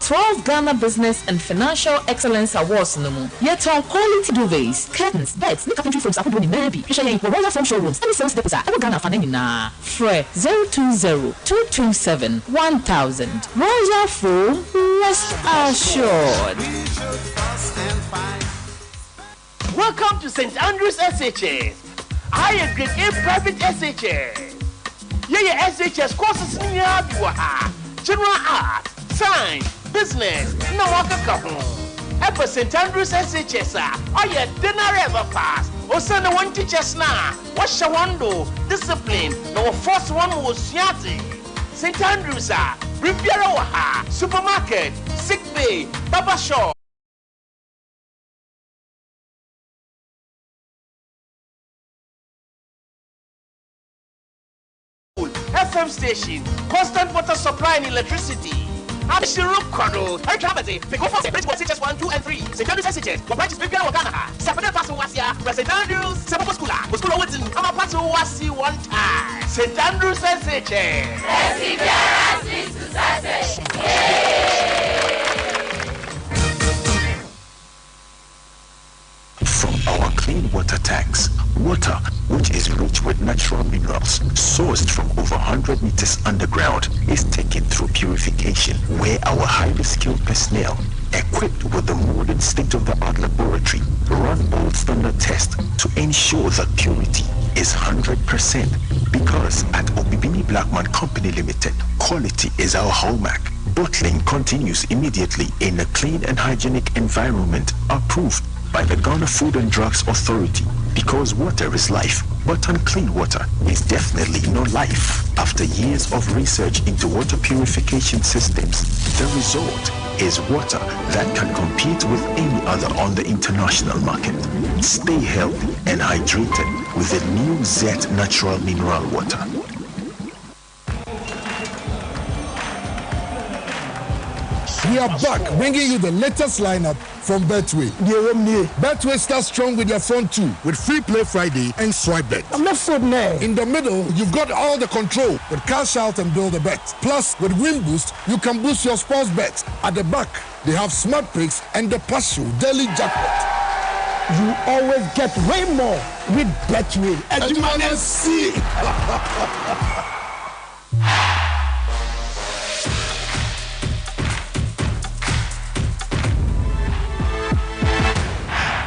12 Ghana Business and Financial Excellence Awards no mu. Yet on quality duvets, curtains, beds, carpentry frames are put in maybe. You share in Royal Foam showrooms. Any sales deposit, I will Ghana fan na. Fre 020-227-1000. Royal Foam, rest assured. Welcome to St. Andrews SHS. Higher grade A private SHS. Yeah, SHS courses in Yabiwaha. General Arts, Science, Business, no waka kaho. Ever St. Andrews SHS, oh yeah, dinner ever pass. O send one teachers na. Wash a wando, discipline, no first one was yati. St. Andrews, Riviera Waha, supermarket, sick bay, barber shop. FM station, constant water supply and electricity. I'm Shiru Kono. I travel the go for principal teachers 1, 2, and 3. St. Andrews SHS. What branches prepare Ghana? Saturday Paso Wasia. St. Andrews. Sempo School. School Witten. I'm a Paso Wasi one time. St. Andrews SHS. From our clean water tanks. Water, which is rich with natural minerals, sourced from over 100 meters underground, is taken through purification, where our highly skilled personnel, equipped with the modern state-of-the-art laboratory, run all standard tests to ensure that purity is 100%. Because at Obibini Blackman Company Limited, quality is our hallmark. Bottling continues immediately in a clean and hygienic environment approved by the Ghana Food and Drugs Authority. Because water is life, but unclean water is definitely no life. After years of research into water purification systems, the result is water that can compete with any other on the international market. Stay healthy and hydrated with the new Zet Natural Mineral Water. We are back, bringing you the latest lineup from Betway. Betway starts strong with their front two, with Free Play Friday and Swipe Bet. In the middle, you've got all the control with Cash Out and Build a Bet. Plus, with Win Boost, you can boost your sports bets. At the back, they have Smart Picks and the Partial Daily Jackpot. You always get way more with Betway. And you want to see.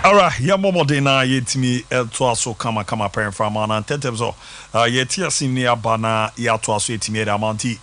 Alright, ya momode na yetimi to aso kama parent from an tentem so yetia simni abana ya to aso yetimi da amanti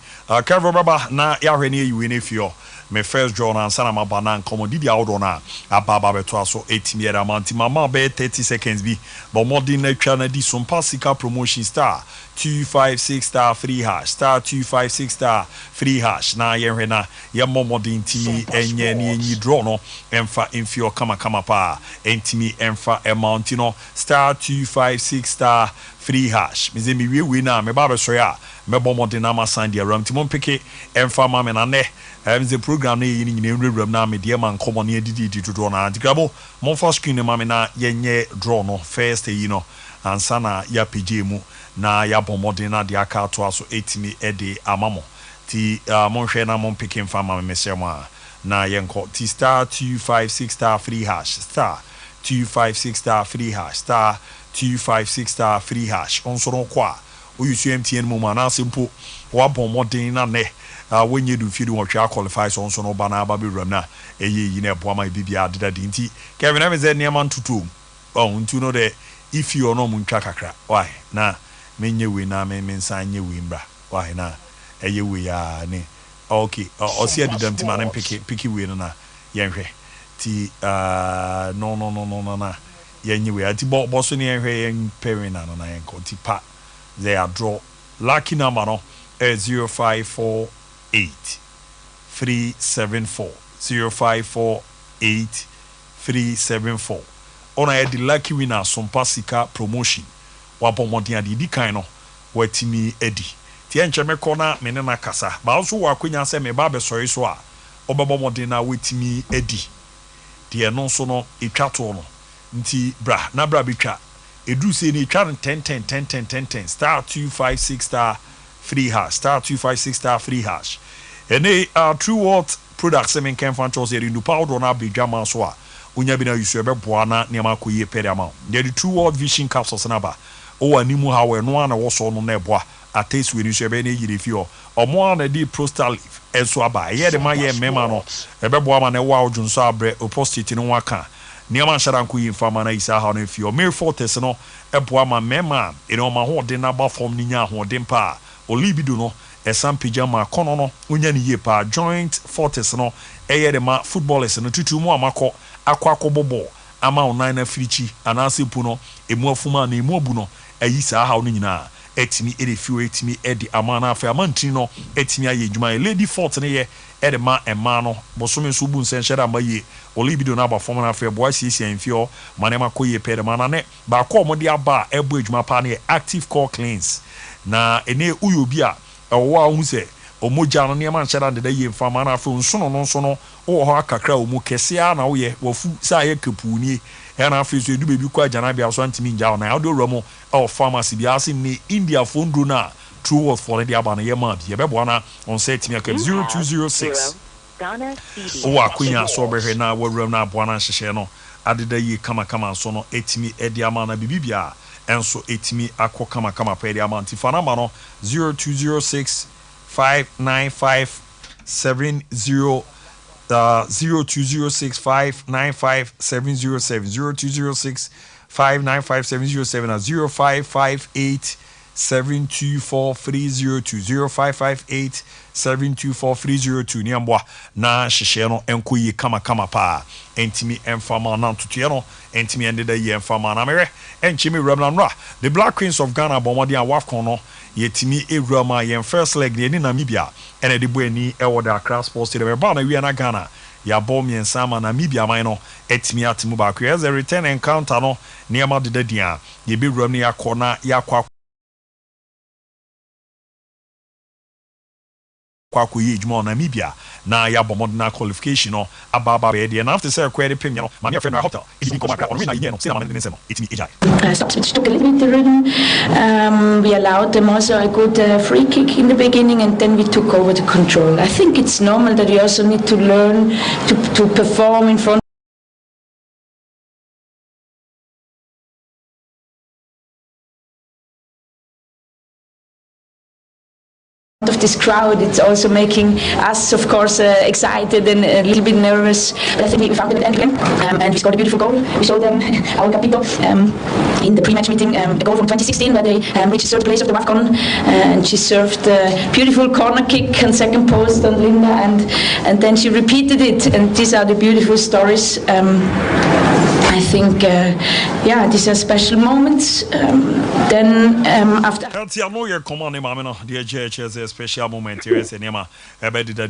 Kevin Baba na ya hwene yi we nefio me first draw na sana mabana nkomo di awdo na ababa beto aso yetimi da amanti mama be 30 seconds bi but modern na twa na di Sompa sika promotion star 256 star free hash star 256 star free hash na ye hwena ya momode ntimi enye ni enyi draw no emfa enfio kama pa entimi emfa amountino star 256 star free hash mize mi we na me ba be so ya me bomode na ma sand ya ram timon peke emfa ma me na ne the program na yi nyine nwuram na me de man komo na edidi dodo na digrabo mon first screen ma me na yenye draw no first yi no ansa na ya pj mu na ya bomode na de aka to aso etimi ede amamo ti mon hwe na mon peke emfa ma me sema na yenko ti star 256 star free hash star 256 star free hash star 256 star free hash on so no kwa o use MTN mo na simple wa bon modern na ne when you do feel you want to qualify so no bana ba be ram na eyi na ebo ma bibia adeda dinti Kevin am ze ne man tutu ntu no de if you no muntwa kakra why na menye we na me nsan nye we mbra why na eye we ya ne okay osi adidam ti man piki we no na yenhwe ti no na yenye we ati bo so ne yenhwe yen peri na no na yen ko ti pa they are draw lucky number no 0548 374 0548 374 ona e di lucky winner Sompa sika promotion wa bomodin adi di kan no watimi edi ti enche me kona me ne na kasa ba so wa kwanya se me ba be sori so a obebomodin na watimi edi de no so no etwa to no nti bra na bra betwa edu se ni etwa 10 star 256 star free hash star 256 star free hash ene true what products men can fan chose eri nu powder na bedwama so a onya bi na yusu ebe boa na niam akoye pere ama de true what vision capsules na ba o animu ha we no ana wo so no na eboa atesu eri so ebe na yire fio omo na di prostal enso aba ye de ma ye mema no ebe boa ma na wa odwunso abre prostate no waka niam shara nko yi fama na isa ha no fio mere fortes no eboa ma mema eno ma ho de na ba form ni nya ho de pa olibido no esam pijama kono no onya ni ye pa joint fortes no eye de ma footballers no tutu mu amako akwakobobo ama onan na frichi anase pu no emu afuma na emu obu no ayi sa ha no nyina etimi erefiu etimi edi ama na afa amantin no etimi aye djuma lady fort ne ye ede ma ema no bosome so bu nsenhyera amaye olibido na ba form na afa boa siesie enfio manema koye pere mana ne ba ko mo de aba ebo djuma pa ne active core cleanse na ene uyobi a owa hu se omoja no niam anhyera de ye mfama na afa nsono no nsono wo ho akakra omu kese a na wo ye wafu sa ye kapuni e na afa so edu bebi kwa jana bia so antimi nja na audio romo o pharmacy bia se ni India phone na true worth for the abana ye ma bi ye bebo na on set me 0206 wa kunya so behwe na wawuram na aboa na hyehye no adeda yi kama so no etimi edi ama na bibibia enso etimi akọ kama pa edi ama nti fana ma no 0206 595 70 0206 595 707 0206 595 707 and 0558 724 302 0558 724 302 niambwa na hyehye no enko yi kama pa entimi enfama na ntotoe no entimi ende da yi enfama na mere enchimi remnanra the Black Queens of Ghana bomodi an wafcon no yetimi ewrama yen first leg ni Namibia ene de boani e wo da Accra Sports Stadium ba na wi na Ghana ya bom yen sama Namibia man no etimi atemu ba kwa as a return encounter no niama de dadia ye be wram ni yakona yakwa kwa yi ejuma Namibia na ya bomodna qualification no ababa be dey and after say query pim no mama friend hotel it be come akra on na no say na man dey say no it me ejai took a little bit the rhythm. We allowed them also a good free kick in the beginning, and then we took over the control. I think it's normal that we also need to learn to perform in front of this crowd. It's also making us, of course, excited and a little bit nervous. But I think we found it at the end again, and we scored a beautiful goal. We showed them our capito in the pre-match meeting, a goal from 2016 where they reached the third place of the WAFCON, and she served a beautiful corner kick and second post on Linda, and then she repeated it, and these are the beautiful stories. I think, these are special moments. Then after. I know your command, Mamma, dear JHS, a special moment here. Nema, ebedi da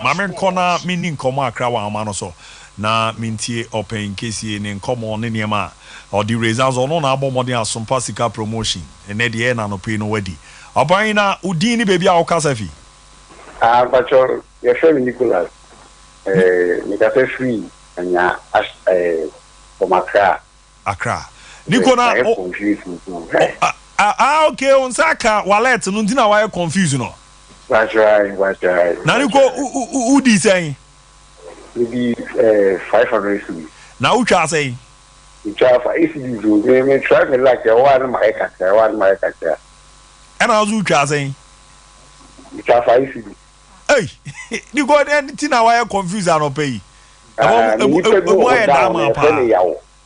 Mamma Kona, meaning Koma Krawa Manoso. Na mintie open case in common Nema, or the results on abo modern Sompa Sika promotion, and at the end, no pay no wedi. Abaina Udini baby our Casafi. But you're showing Nicholas, Nika free. From Accra. Nikona okay on Saka wallet nundina why confused no. That's right. Na niko who di saying? Maybe 500 cedis. Na who try saying? You try for cedis. Me try me like one my kaka. And I was who try saying? You try for cedis. Hey, you go there nundina why confused and no pay. Why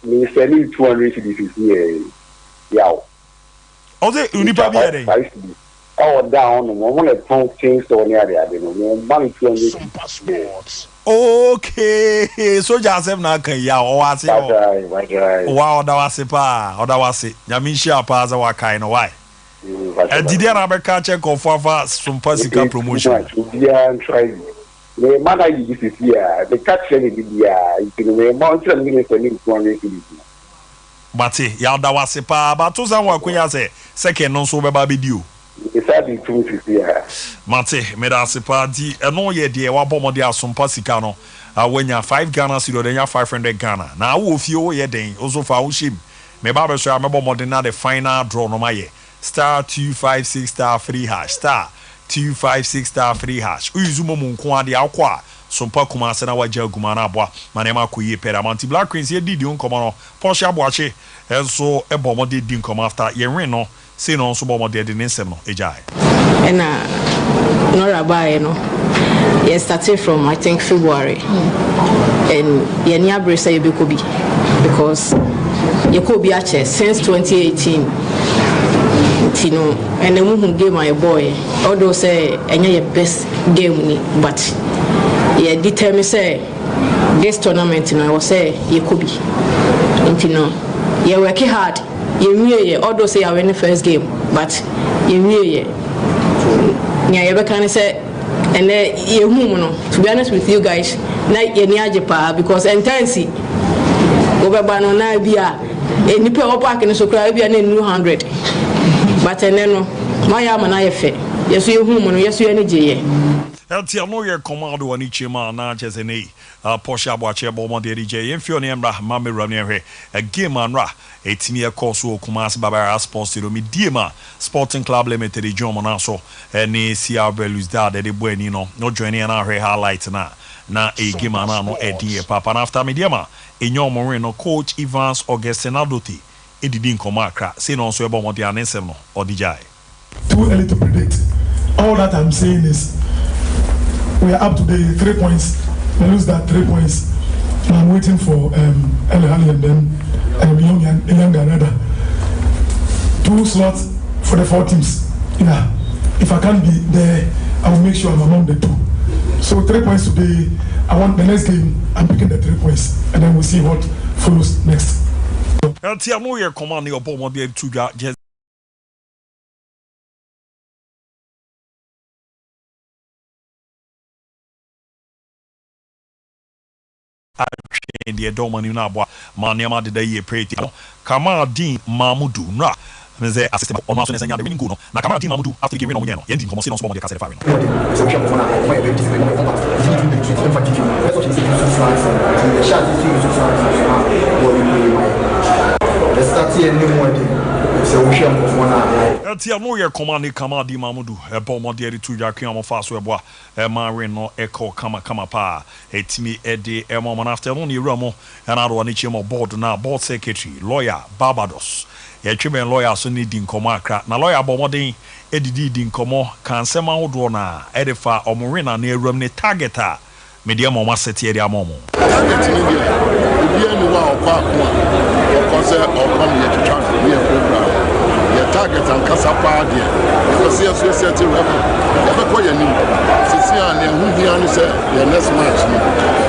me selling 200 cedis here. Yeah. Ose unipa bi ere. Oh down, no one let phone change to near there. No money 200. Okay, so Joseph na kan ya o ase o. Right. Wow, da wase pa, o da wase. Nyame hia pa za wa kai no why. Did you na be ka check of Sompa Sika promotion? Yeah, try. The mother you this year, the catch any year, you know, mountain minister need 200 cedis. But ya da wase pa, but to san wa kunya say second no so be ba be dio. It's at the 250 here. Mate, me da se pa di eno ye de wa bomode Sompa Sika no. Awenya 5 Ghana cedi then ya 500 Ghana. Na wo fie wo ye den, ozo fa wo shim. Me ba be so me bomode na the final draw no maye. Star 256 star 3 hash star 256 star 3 hash. Uyizumo mu nko ade akwa Sompa kuma se na waja guma na aboa manema koyi peramanti Black Queens ye didi nkomo no Porsche aboache enso ebomode di nkomo after ye win no say no so bomode de nsem no ejai ena no rabai no ye started from I think February and ye ni abresa ye bekobi because ye kobi ache since 2018 Tino and the who gave my boy although say any best game ni but yeah determine say this tournament I was say you could be Tino you working hard you although say I win the first game but you yeah can say and you to be honest with you guys na ye ni ajepa because intensi over no na bia any pe opa can so cry bia na 200 but no my am na yefe yesu ehum no yesu ene jeye Eltia no ye commando wani chima na chesene Porsche Abuache Bomo de DJ Enfioni Embra Mame Ramne a game anra etimi ekoso Kumasi Babara Sports mi Diema Sporting Club Limited John Monaso ni CR Belouizdad de Bueni no joining na highlight na a game ana no edi papa after me Diema enyo mo no coach Evans Augustine Adoti edidi nkoma akra say no so ebo mo de anesem no odijai. Too early to predict. All that I'm saying is we are up to the 3 points. We lose that 3 points. And I'm waiting for El Ali and then Young Granada. 2 slots for the 4 teams. Yeah. If I can't be there, I will make sure I'm among the 2. So 3 points today. I want the next game. I'm picking the 3 points, and then we'll see what follows next. Eltia your command your bomb on the 2 just in the Domani Nabwa, Maniama de Day Pretty, Kamadin Mamudu, Ra, Meze assistant on Mason and Yadi Guno, Nakamadin Mamudu after giving on Yano, Yentin Commotion on the Casafari. Eltia no ye command Kamadi Mamudu, a bomb on the 2 Jakiam of Fasweba, a marino echo kama pa, a Timmy Eddie, a moment after only Ramo, and I don't need more board now, board secretary, lawyer, Barbados. A Chimen lawyer so needing Comarca, na lawyer Bomodin, Eddie Din Como, can Sema Odrona, Edifa or Morena near Romney Targeta, Medium or Massety Momo. Target and Casapa, because he has set a record. Never quite a new. Sicilian and who be on the next match.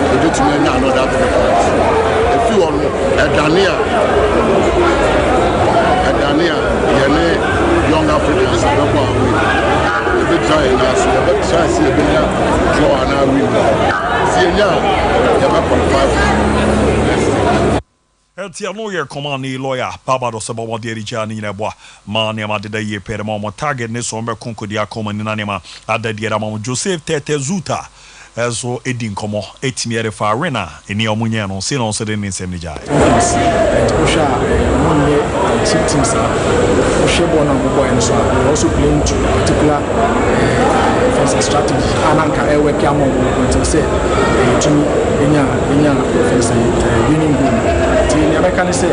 We did to me another points. If you want a Dania, young Africans, a bit trying us, but try to see a bit draw and I will. See now, Eltia no ye command lawyer Barbados about the Rijani Neboa, Maniama de Day Peramo target Nesomber Concordia Common in Anima, Ada Diamamo Joseph Tete Zuta, as so Edin Como, 8 Miere Farina, in your Muniano, Sinon Sedin in Semijai. Also playing to particular defensive strategy. Ananka Ewe Kamo will say to me, winning goal. I can say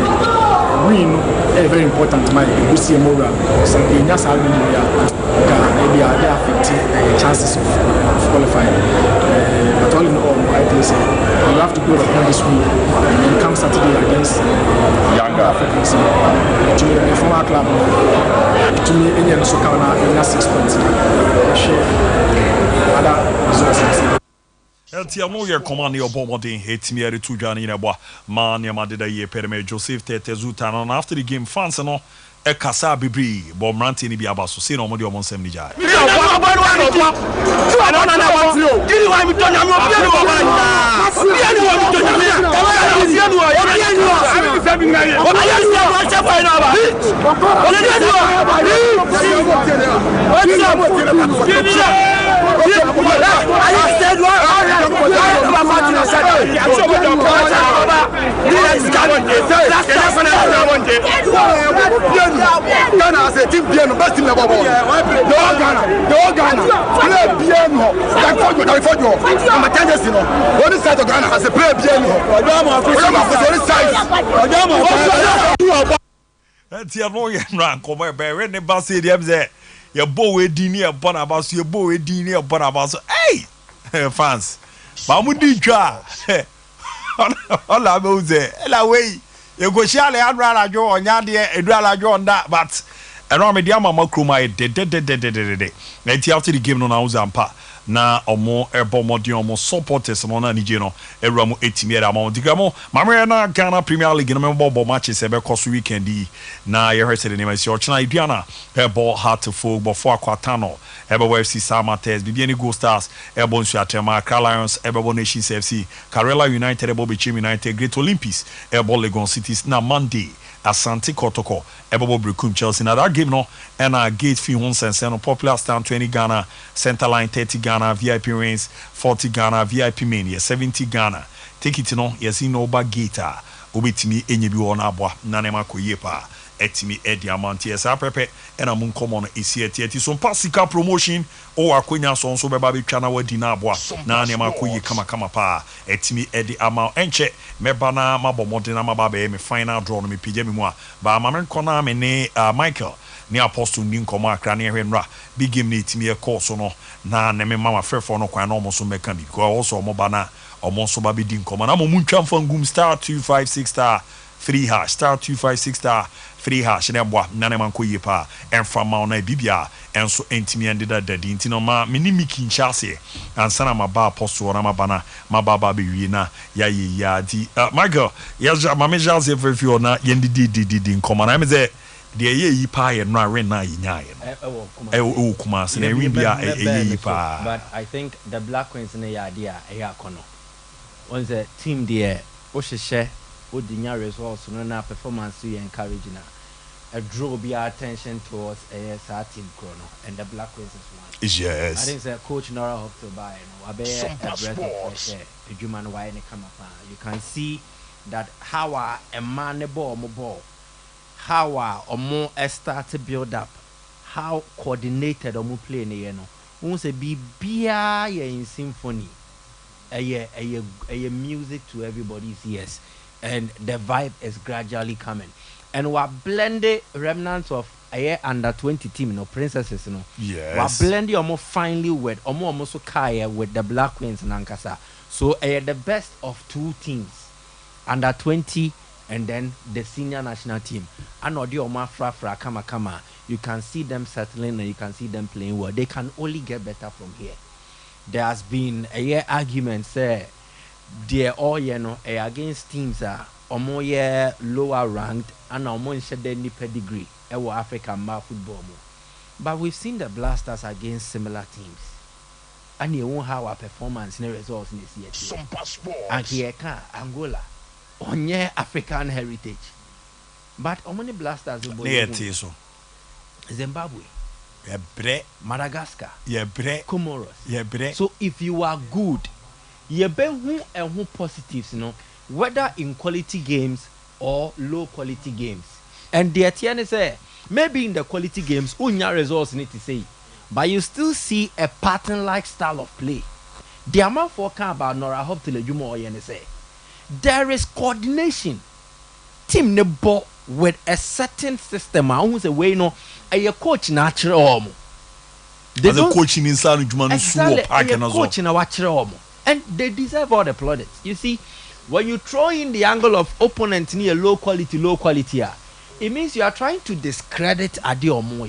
win a very important match. We see more so in just how maybe are there affecting chances of qualifying. But all in all, I think you have to go upon this week and then come Saturday against younger Africans. To me, the former club, to me, Indian also count in 6 points. Share other resources. Eltia no ye command your bomodin hit me at 2 Johnny Neboa, Maniama de Day Perme Joseph Tete Zuta, and after the game, fans no. E kasa bibri bo mranti ni bia baso se no mo de omo nsem ni jai Ghana as a team piano, best team ever. The whole Ghana, play piano. Like for you, I'm a tennis, you know. One side of Ghana has a play piano. That's your lawyer rank over by Red Bassy. Your boy Dini, a bonabas, your boy Dini, a bonabas. Hey, fans, Mamudija. All I know there, away. You go shall I draw on Yandia, a drala draw on that, but around me, Diama Makruma, after the game on Auzampa. Na omo ebomo di omo supporters no na nigeno eramu etimiera amount digamo mamrena Ghana Premier League no membo matches ebe koso weekend na ye heard the name si ochina idiana ebo heart full before kwatano ebe FC Samates bibiani Go Stars ebo nsu atema Accra Lions ebo Nations FC Karela United ebo Bichim United Great Olympics ebo Legon Cities na Monday Asante Kotoko Ebobo Brekum Chelsea. Now that game no and our gate fee 1 cent no popular stand 20 Ghana center line 30 Ghana Ghana VIP rings, 40 Ghana VIP main, yeah, 70 Ghana. Take it, you know, yes, in over gator. Obetimi enyebi wona aboa na ne makoye pa etimi edi amount yes apepe ena mun komo no esi eti so pasika promotion o akonya so beba betwa na wadi na aboa na ne makoye kama pa etimi edi amount enche meba na mabomode na maba be me final draw no me pije me mu a ba mamen kona me ne Michael ni apostle ni nkomo akra ne hwenra big game na etimi e course no na ne me mama frefo no kwan na omo so meka bi because also omo ba na omo so ba be din komo na mo muntwa mfangum star 256 star 3 hash star 256 star 3 hash ne boa na ne man koye pa emfa ma na bibia enso entimi ande da dadi ntino ma minimi kinchase ansana ma ba apostle na ma bana ma ba be wi na ya ye ya di my girl ya ma me jase every na yendi di komo na me say de ye pa ye no are na ye nya ye no kuma se na wi bia ye pa. But I think the Black Queens na ya dia kono on the team there o hwehwe o dinya results no na performance you encourage na a draw be attention towards a team chrono and the Black Queens is one. Yes, I think the coach Nora hope to buy no abe a breath of fresh air human why ne come up. You can see that how a man ball how omo start to build up, how coordinated omo play ne no won say bibia ye in symphony a music to everybody's ears, and the vibe is gradually coming. And we're blending remnants of a under 20 team, princesses, Yes. We're blending almost finally with almost so kaya with the Black Queens and Ankasa. So the best of two teams, under 20 and then the senior national team. And Odioma Fra Kama, you can see them settling and you can see them playing well. They can only get better from here. There has been a argument say they're all against teams are more lower ranked and almost any pedigree African football. But we've seen the Blasters against similar teams. And you won't have a performance in the results in this year. Sompa Sports. And here Angola on African heritage. But how many Blasters Zimbabwe. Madagascar, Comoros, So if you are good, you be who and who positives, whether in quality games or low quality games. And the Etienne say maybe in the quality games, unya results need to say, but you still see a pattern-like style of play. The amount for about Nora Hope to the Jumo say there is coordination. Team ne ball with a certain system. I won't say way a coach natural. As a coaching inside exactly, coach in our and they deserve all the plaudits. You see, when you throw in the angle of opponent near low quality, it means you are trying to discredit Adiomo.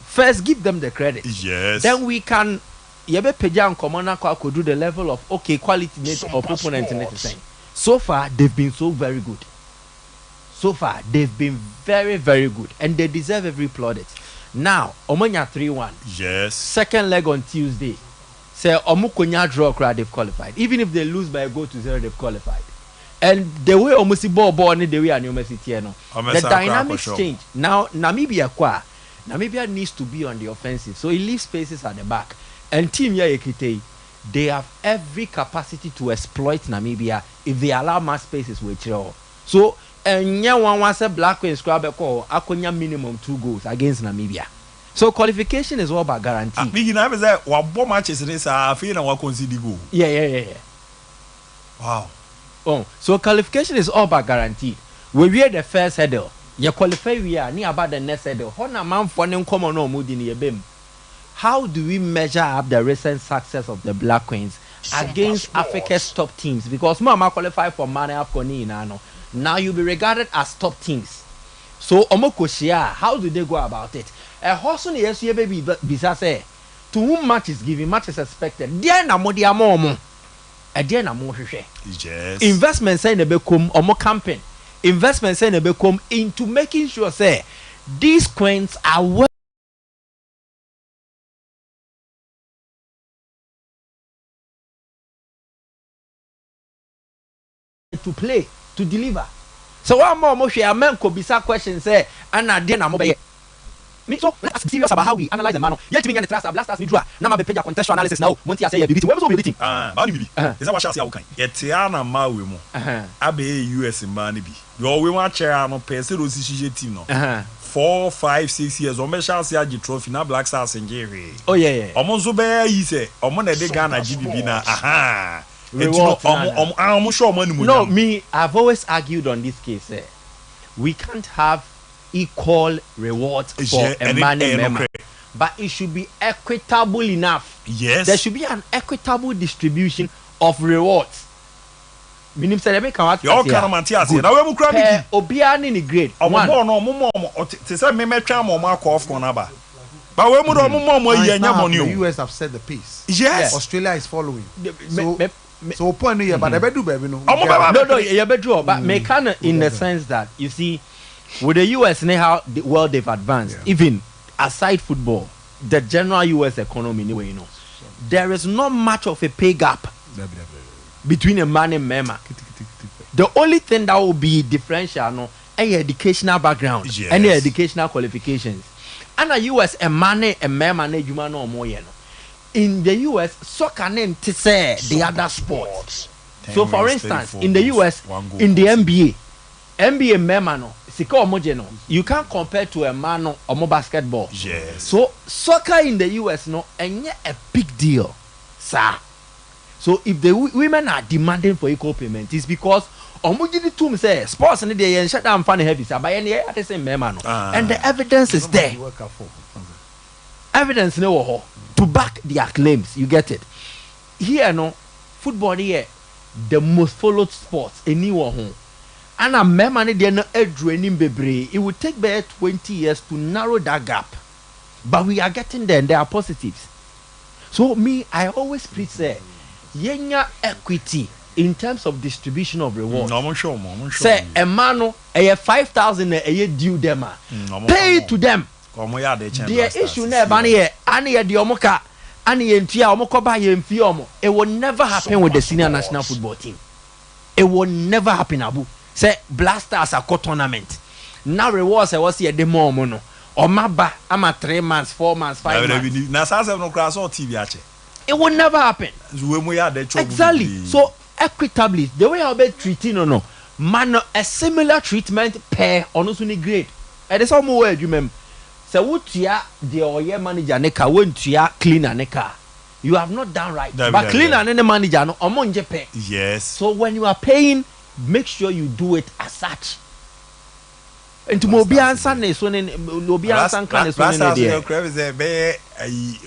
First, give them the credit. Yes. Then we can Pejan Commander could do the level of quality of opponent in it. So far, they've been so very good. So far, they've been very, very good. And they deserve every plaudit. Now, Omonya 3-1. Yes. Second leg on Tuesday. Say Omukonya draw crowd, they've qualified. Even if they lose by a goal to 0, they've qualified. And the way Omusi ball the way the dynamics change. Now Namibia needs to be on the offensive. So it leaves spaces at the back. And Team Yekite, they have every capacity to exploit Namibia if they allow more spaces with you. So and one wants a Black Queen scrub akonya minimum 2 goals against Namibia. So qualification is all about guarantee. Me na say what matches this are feel and what concede goal. Yeah. Wow. Oh, so qualification is all about guaranteed. We wear the first hurdle. You qualify we are near about the next hurdle. Hona man for them come on mood in your beam. How do we measure up the recent success of the Black Queens against Africa's top teams? Because Mama qualified for Mane Afconi Nano. Now you'll be regarded as top teams. So Omokoshia, how do they go about it? A horse on the SUA baby say to whom much is given, much is expected. Dear Namodia Momo. A dear Namo. Yes. Investment saying a become Omo campaign. Investment saying a become into making sure say these queens are well to play, to deliver. So one more motion, a man could be some question say, and I didn't me so as serious about how we analyze the man. Yet we get the trust of blasters withdraw. Now my page contextual analysis now. Monty say you where was we editing? Bani bi. Is that what shall say okay? Yetiana ma we mo. Abe US man bi. Yo we want chair no person Rossi team no. 4, 5, 6 years. Omo shall say agi trophy na Black Stars ngewe. Oh yeah. Omo so be yi say omo na de Ghana GBB na No, me, I've always argued on this case. We can't have equal rewards for a man and member, but it should be equitable enough. Yes, there should be an equitable distribution of rewards. Minim say make out. Your kind of Matthias. Now we mukra bi. Obia ni grade. One. No, te say me twa mo ma call for na ba. But we mu do mo yi anya money. The US have set the pace. Yes. Australia is following. So point here, but I bet do baby no. No, you bet do. But me kind in the sense that you see, with the US and how well they've advanced, even aside football, the general US economy anyway, you know, there is not much of a pay gap between a man and member. The only thing that will be differential, no, any educational background, any educational qualifications, and a US a man and member, you man no more, you know. In the US, soccer name to say the other sports. So, for instance, in the US, in the NBA memano, sika homogeno, you can't compare to a man or basketball. Yes. So, soccer in the US, no, and yet a big deal, sir. So, if the women are demanding for equal payment, it's because homogeny to say sports and they shut down funny heavy, but any at the same memano, and the evidence is there. Evidence no to back their claims, you get it. Here no football here the most followed sports anyone home. And a member they no edrenim bebre. It will take about 20 years to narrow that gap. But we are getting there and there are positives. So me, I always preach say yenya equity in terms of distribution of rewards. Say a man a 5,000 a year due them. Pay it to them. The issue never here, any the omoka, any entia omoko ba ye mfi omo. It will never happen with the senior national football team. It will never happen, Abu. Say Blasters a tournament. Now rewards I was here the more mono. Or maba, I'm a 3 months, 4 months, 5 months. Now say no class on TV. It will never happen. Exactly. So equitably, the way I'll be treating no, man a similar treatment per on grade. And it's all more you remember. So what you the oye manager neka won't you cleaner neka. You have not done right. But cleaner and the manager no omonje pay. Yes. So when you are paying, make sure you do it as such. And to mobi answer ne so ne obi answer kan ne so ne dey.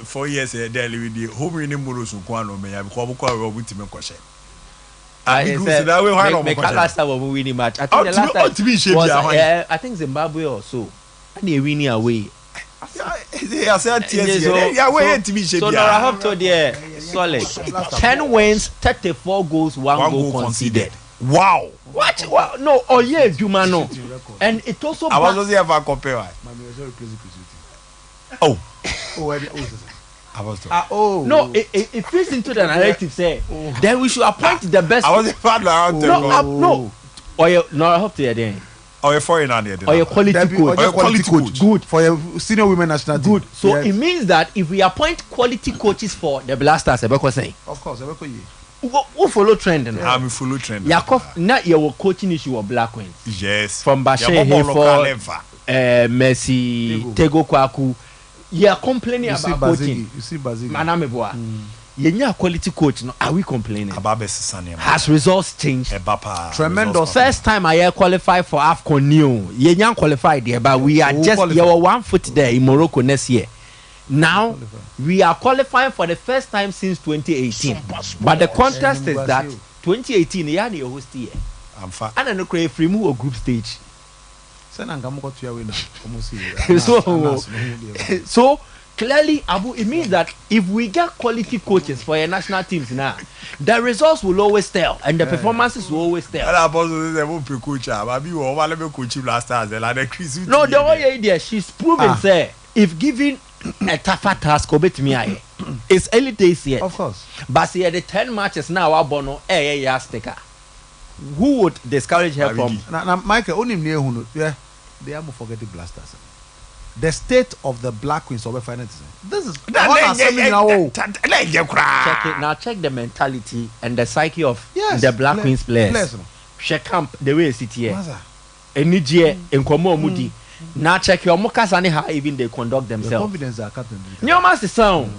4 years there with the home winning molo so kwa no me ya because we obutime kwhye. I said that way why no me last time we win match. I think the last time was I think Zimbabwe or so. And they winning away. I said so now I have to there solid 10 wins 34 goals 1 goal conceded. Wow. What? Wow. No, oh yeah, Juma no. And it also I was also ever compare. Oh. No, it fits into the narrative say then we should appoint the best. I was a fan around no. Oh yeah, no, I hope to there. Or a foreigner there. Or a quality coach. Or quality coach. Good for your senior women national team. Good. So it means that if we appoint quality coaches for the Blasters, Ebeko saying. Of course, Ebeko ye. Who follow trend? I'm follow trend. Yakov, not your coaching issue of Black Wings. Yes. From Bashir Hayford, Messi, Tego Kwaku. You are complaining about coaching. You see Bazigi. Manameboa. You're a quality coach. No, are we complaining? Has results changed? Tremendous. First time I qualify for AFCON new. You're qualified there, but we are just you are 1 foot there in Morocco next year. Now we are qualifying for the first time since 2018. But the contest is that 2018 you are the host year. I'm fine. And then create free move group stage. So clearly, Abu, it means that if we get quality coaches for your national teams now, the results will always tell and the performances will always tell. No, the way idea, she's proven, say, if given a tougher task, obey me, it's early days yet. Of course. But see, the 10 matches now, Abono, sticker. Who would discourage her from? Now, Michael, only near who, yeah, they are forget the Blasters. the state of the Black Queens of finance. This is check the mentality and the psyche of the Black Queens players. She camp the way sit here. Enije enkomo mudi. Now check your mokasani how even they conduct themselves. The confidence are captain. New master sound.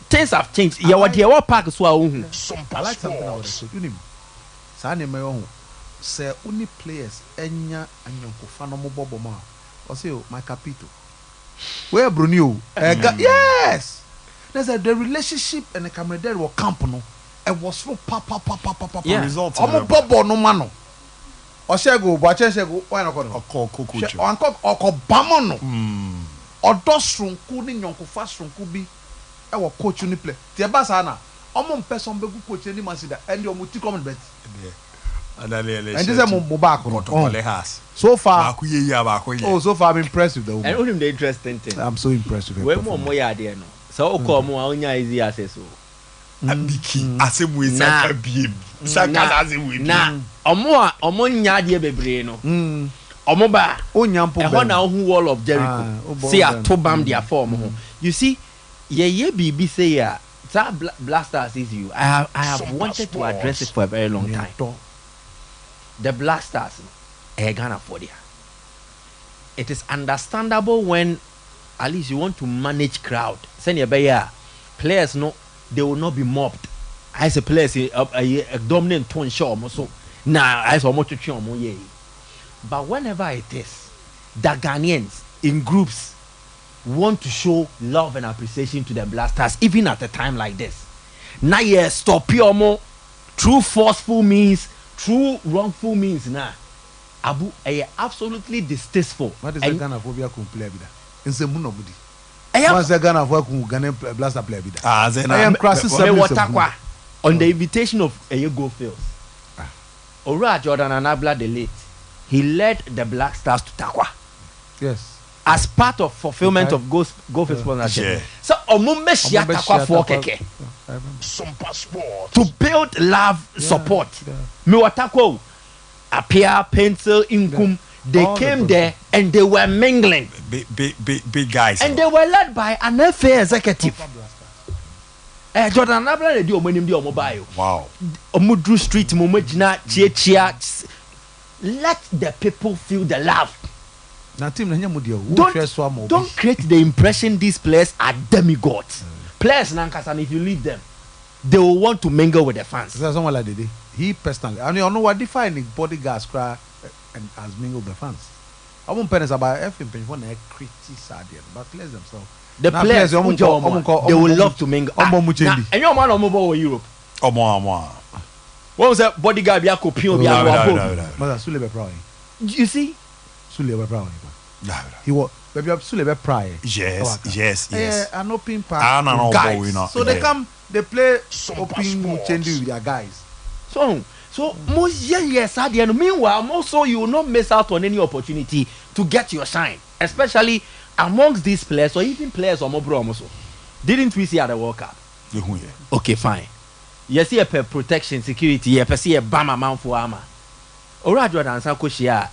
Things have changed. Yeah, what you park so I like something about it. You know, Sani Mayo say only players enya anyankofa no mo bobo ma. O say my capito. Where Brunio? Yes. There's the relationship and the camaraderie were camp no. It was so papa results. Omo bobo no mano. Oshego, Bachego, why not? Oko Bamono. Odosrunku ni nyonkofa srunku bi e wo coach ni play. Ti e ba sa na. Omo person be good coach ni man sida and your multi comment bet. And this is mo back so far. Oh, so far I'm impressed with the woman. And only the interesting thing. I'm so impressed with her. Where more ya there no. So oko mo onya easy access o. Abiki asemu saka biem. Saka asemu. Na omo nya de bebre no. Omo ba onyampo. E ho na hu wall of Jericho. See atobam their form ho. You see ye bibi say ya that Blasters is you. I have wanted to address it for a very long time. The Black Stars, Ghana for there. It is understandable when at least you want to manage crowd. Send your players no, they will not be mobbed. I say players a dominant tone show so now I saw much to but whenever it is, the Ghanaians in groups want to show love and appreciation to the Blasters, even at a time like this. Now yes, stop your more through forceful means. True wrongful means now. Abu absolutely distasteful. What is the Ghana phobia can play with that? In the moon nobody. What's the Ghana phobia Ghana Blaster play with that? I am crossing on the invitation of Go Fields. Ora Jordan Anabla the late. He led the Black Stars to Takwa. Yes. As part of fulfillment of Go Fields sponsorship. So Omumeshia Takwa for Keke. Sompa Sport. To build love, support. Miwatako, Apia, Pencil, Inkum, they came there and they were mingling. Big guys. And they were led by an FA executive. Jordan Nabla, they do many mobile. Wow. Omudru Street, Mumajina, Chia. Let the people feel the love. Don't create the impression these players are demigods. Players, Nankasan, if you leave them, they will want to mingle with the fans. Someone like that. He personally, I mean, I know what defining bodyguards cry and has mingled with the fans. I won't penance about FM when they criticize but players themselves. The players, they will love to mingle. And your man on mobile Europe. What was that bodyguard? You see? He was maybe absolutely proud. Yes. An open part guys. So they come, they play open changing with their guys. So most yes, meanwhile, also you will not miss out on any opportunity to get your shine, especially amongst these players or even players or more also. Didn't we see at the World Cup? Okay, fine. You see a protection, security, you see a bam amount for armor. Ora Jordan Sankoshia,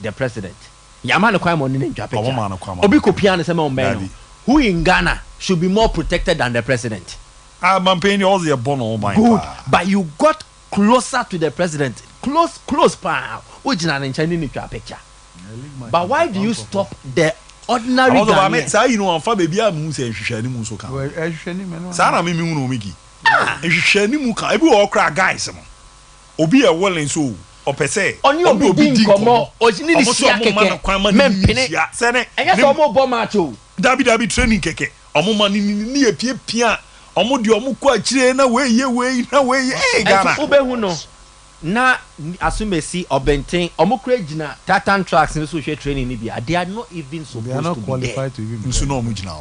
the president. Yamano Kwame on in Japan. Obiko Piano Semon who in Ghana should be more protected than the president. I'm paying all the bono, my good, but you got closer to the president. Close power. Which is an enchanting picture. But why do you stop the ordinary Ghanaian? Say you know, I'm for baby. I'm saying Shani Musoka. Sana me no migi. Shani Muka. Every all crack guys. Obi a well and so. Opese on your big komo ojini ni sia keke mempene sene enye so mo bo macho dabi training keke omo mani ni epia omo de omo ko akire na we na we Ghana ubehu no na asumesi obenten omo kura gina Titan Tracks ni so hwe training ni bia they are not even supposed to be qualified to even so no omo gina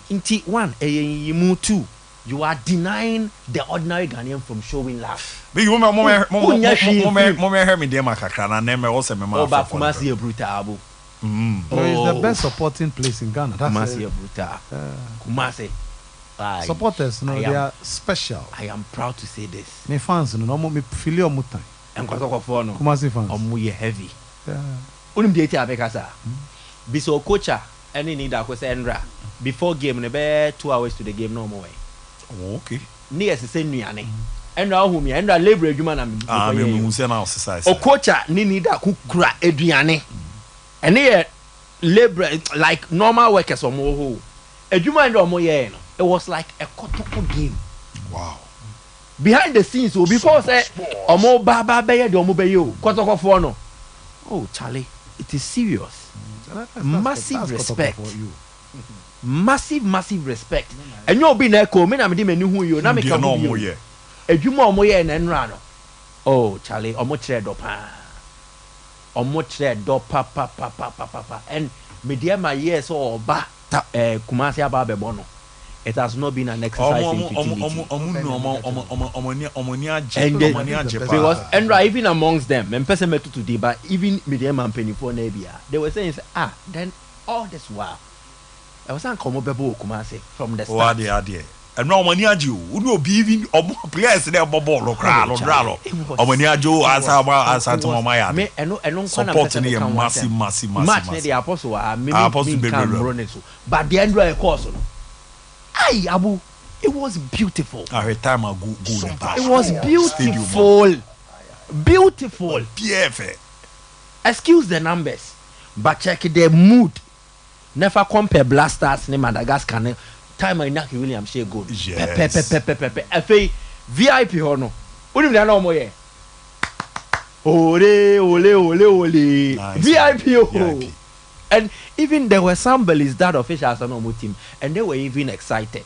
inti one eyimu two you are denying the ordinary Ghanaian from showing love. Big woman, hear me there, Makaka, and name also my mother. Kumasi brutal. It's the best supporting place in Ghana. Kumasi brutal. Kumasi. Supporters, no, they are special. I am proud to say this. My fans, no, me feel your muta. And Kumasi fans. Omu ye heavy. Unim date abekasa. Biso coacha any need that was Endra before game ne be 2 hours to the game no more. Oh, okay. Near the same nuane. Endra whom you Endra labor adwuma na me. Ah, me say na exercise. O coacha ni need that kukura aduane. And here labor like normal workers or more. Adwuma Endra omo ye no. It was like a kotoko game. Wow. Behind the scenes, so before say omo baba beye de omo beye o kotoko for no. Oh Charlie, it is serious. Massive respect. Massive respect. And you be na ko me na me di menu hu yo na me ka no mo ye. Adwuma omo ye na nra no. Oh Charlie, omo kire do pa. Omo kire do pa. And me dia my years so oba Kumasi aba bebo no. It has not been an exercise in futility. Because Endra even amongst them, and person met today, but even medium and penny for Nebia, they were saying, then all this while, I was uncommobable Kumasi from the start. And no money at you, would not be even players there, Bobo, or Ralo, or when you do as Maya, and supporting a massive match. The apostle are maybe but the Endra course. Aye, Abu, it was beautiful. Every time I go it was beautiful. Beautiful. PF. Excuse the numbers, but check the mood. Never compare Blasters ne Madagascar. Time I knock William Shea goal. Pepe. VIP hono. Unim na no mo ye. Ole. VIP. And even there were some bellies that officials on our team, and they were even excited.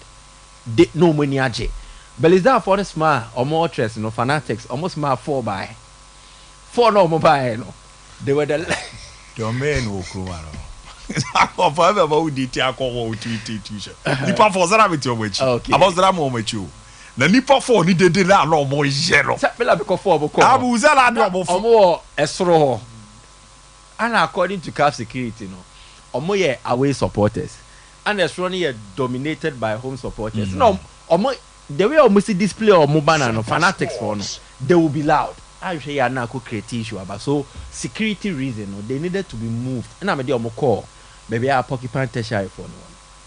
They no money aje. Bellies that for the smart or more interest, fanatics, almost smart 4 no mobile. No. They were the your men will come out. Forever about the alcohol t-shirt. Nipa for that with your witch. About that moment you. The Nipa for needed that no more yellow. Sapela because 4 Abu Zala no more esro. And according to CAF security, omo ye away supporters, and the Sroni are dominated by home supporters. No, omo the way omo see display omo banner no fanatics for no, they will be loud. I say ya na ko create issue about so security reason they needed to be moved. And I'm omo call, baby I porcupine tertiary for no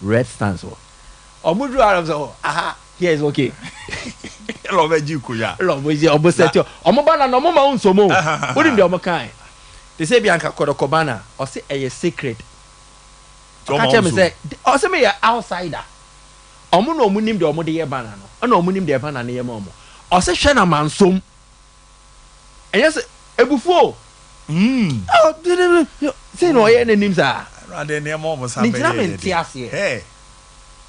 red stands for. Omo do out of so here is okay. Hello, Vejukuya. Hello, omo set you. Omo banner no omo ma unso mo. What in the omo kind? They say Bianca Kodokobana or say a secret. Catch me say or say me outsider. Omo no munim de omo de ye banana no. No munim de banana ye momo. Or say hwe na mansom. And yes ebufuo. Oh, say no ye nanim sa. Rather near momo sa be. Ntina me tiase. Hey.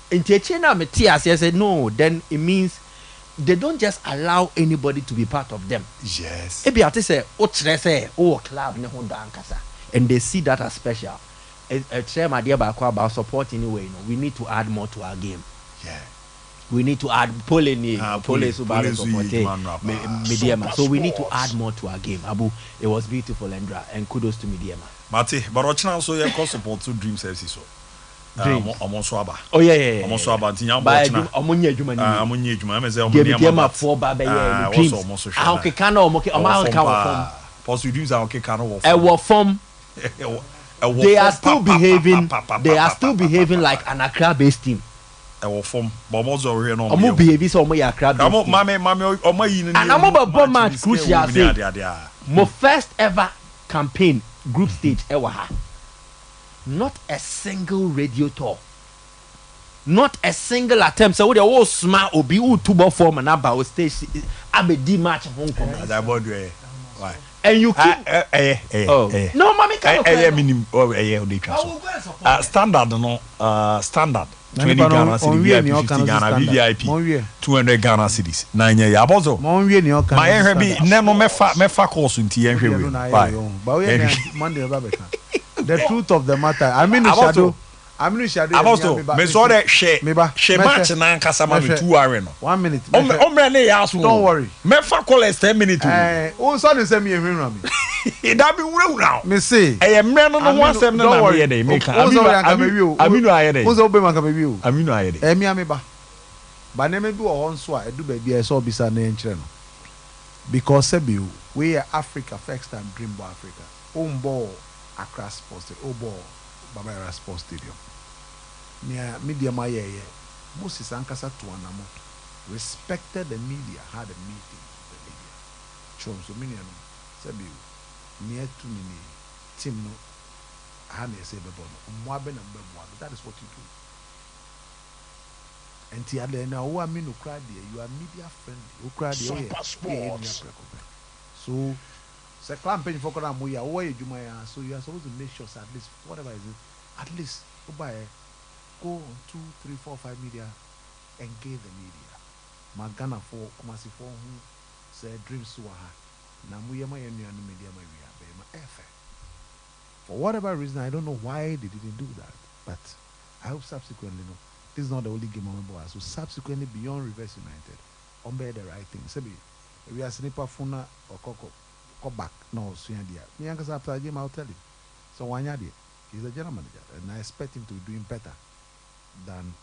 Ntiache na me tiase say no, then it means they don't just allow anybody to be part of them. Yes. Ebi ate say o kire say o club ne ho dan kasa, and they see that as special. Try my dear about support anyway. We need to add more to our game. Yeah. We need to add police support. So we need to add more to our game. Abu, it was beautiful, Endra, and kudos to Mediama. Mate, but Ochina so you can support to Dreams FC so. Swaba. Oh yeah. Swaba. Tinyam Ochina. Omonye adwuma ni. Omonye adwuma. Me say omonye Mediama for ba be Dreams. Ah, okay, can no okay. Omo can form. Post Dreams are okay can no form. E wo form. They are still behaving. They are still behaving like an Accra-based team. Ewo form, but most of we no. Omo behave so omo ya Accra-based team. Mame, omo yi ni. And omo ba match crucial say. My first ever campaign group stage ever ha. Not a single radio tour. Not a single attempt. So we the whole smart obi u tubo form and about stage abedi match Hong Kong. That board why? And you keep no mommy can standard no standard 20 Ghana cedis, 50 Ghana VIP, 200 Ghana cedis. 9 years abozo. My heavy never mefa course until yen hwe. The truth of the matter, I mean shadow. Abozo, me so that she match na nkasa ma me 2 hours no. 1 minute. Omre ne ya so. Don't worry. Mefa call 10 minutes. Oh, so dey say me ehwenu am. It that be wura now. Me say. Mre no one sem na na me dey make. Aminu ayede. Unso be man ka be o. Aminu ayede. Mi ameba. Ba na me bi wo nso a edu ba bia e so bisa na enkyere no. Because sebi we are Africa first time dream ball Africa. Ball Accra Sports. Ball Baba Sports Stadium. Near media Maya, Moses Ankasa Tuanamo respected the media, had a meeting with the media. Chom so many Sabi near to me, Tim no, I may say Bebono, Mwaben and Bebono, that is what you do. And Tiade now, who I mean, who cried there, you are media friendly, who cried there. So, say clam penny for Koram, we are away, Jumaya, so you are supposed to make sure at least, whatever is it, at least go on 2, 3, 4, 5 media, engage the media. Magana for Kumasi for who say dreams to her. Namuya my media, my effort. For whatever reason, I don't know why they didn't do that, but I hope subsequently, no. This is not the only game on the board. So subsequently, beyond Reverse United, on the right thing. Sebi, we are Sniper Funa or Coco, go back. No, Suyandia. Me and after the game, I'll tell you. So Wanyadi, he's a general manager, and I expect him to be doing better than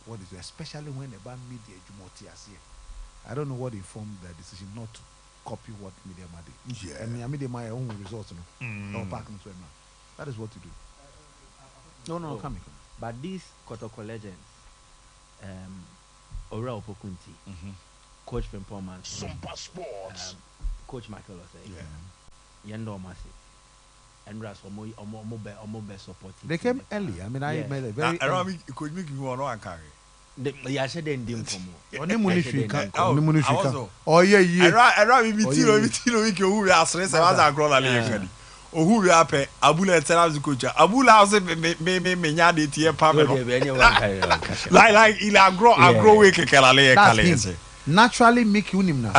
what is, especially when the band media Jumotias here. I don't know what informed their decision not to copy what media did. Yeah. And media my own results, no parking to now. That is what to do. No, coming. But these Kotoko legends, Ora Opokunti, Coach Performance, Sompa Sports, Coach Michael Osei, Yendo Masi, and Ras Omobe support. They came early. I mean, I made a very. Could make you one carry. Yeah, she didn't do Only Munifika. Oh, yeah. I rather be who we are stressed as I grow a or who we are pay Abula tells the coach. Abula me nyadi tie pamelo. Like ila grow week kalale. Naturally make unim na.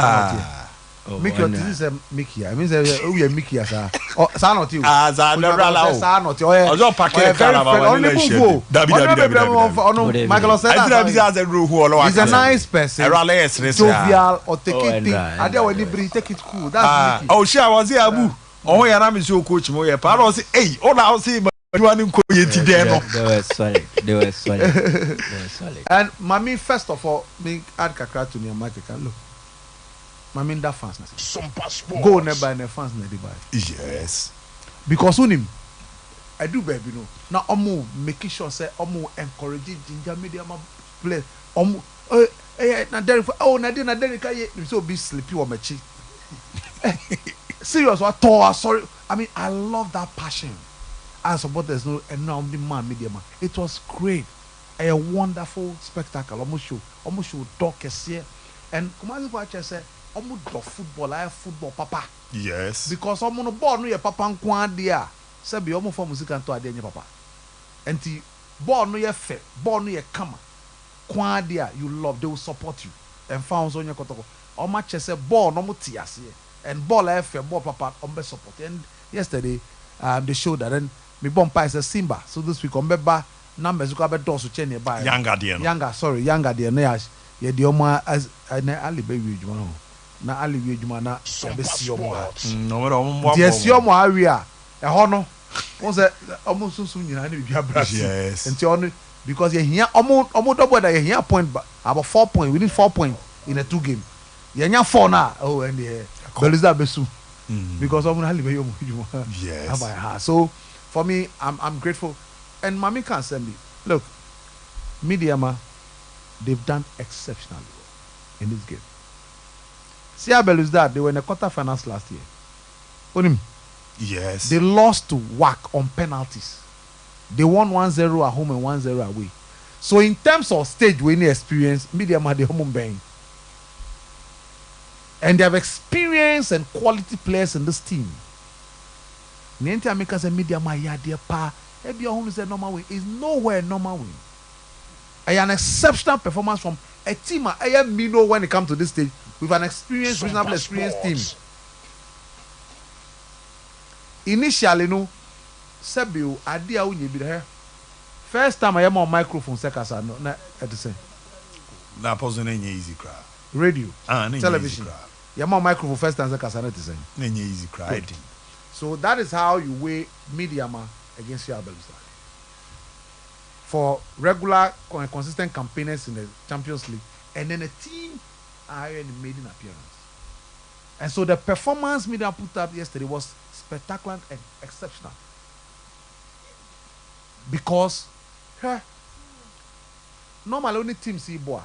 Make your this is Mickey. I mean we are Mickey as oh sa not you. Za never allow. Sa not you. Ojo packet caraba only go. Dabi. Michael said that. He's a nice person. Jovial or take it thing. I dey when he take it cool. That's Mickey. Oh, sure was here Abu. Oh, yeah, I'm so coach mo ye. Pa say, hey, all I say you want ko ye ti there no. They were solid. And Mami, first of all, me add kakra to me and Mike can look. Mami that fans na. Sompa Sports. Go never in the fans na dey buy. Yes. Because unim I do baby no. Now omo making sure say omo encouraging ginger media play. Omo na there na there ka ye so be sleepy o mechi. Serious, sorry. I mean, I love that passion. And supporters know and now the man media man. It was great. A wonderful spectacle. Almost show dog here. And Kumasi Pacha said, almost do football, I have football, papa. Yes. Because almost ball no your papa and kwandia. Sabi almost for music and to adenya papa. And the ball no your fair, ball no your kama. Kwandia, you love, they will support you. And found on your kotoko. How much say ball no mutias here. And ball FF, ball papa, umbe support. And yesterday, they showed that then me bompa is a Simba. So this week, umbe numbers you can doors to change by younger dear. Younger dear. Yeah, the Oma as an Ali baby, na Ali Jumana, no, yes, your area, a honor. Was that almost so soon? You know, yes, and only because you're here almost double that you're here point, but about 4 points, we need 4 points in a 2 game. You're 4 now. Oh, and yeah. Belisa Besu, because I'm not yes. So for me, I'm grateful, and Mami can send me. Look, Mediama, they've done exceptionally well in this game. See how Belisa they were in the quarterfinals last year. Yes, they lost to WAC on penalties. They won 1-0 at home and 1-0 away. So in terms of stage winning experience, Mediama they home bang. And they have experience and quality players in this team. Niente America say media my dear pa. Every home is a normal win. Is nowhere normal win. An exceptional performance from a team. I am Mino when it comes to this stage with an experienced, reasonable experienced team. Initially, no, Sebio idea unye be there. First time I am on microphone, sekasa no na at the same. Na pose na easy crowd. Radio, television. You're more microphone first and second is saying. Easy cry. So that is how you weigh Mediama against your Belouizdad. For regular consistent campaigners in the Champions League, and then a team made an appearance. And so the performance Media put up yesterday was spectacular and exceptional. because normally only team see boy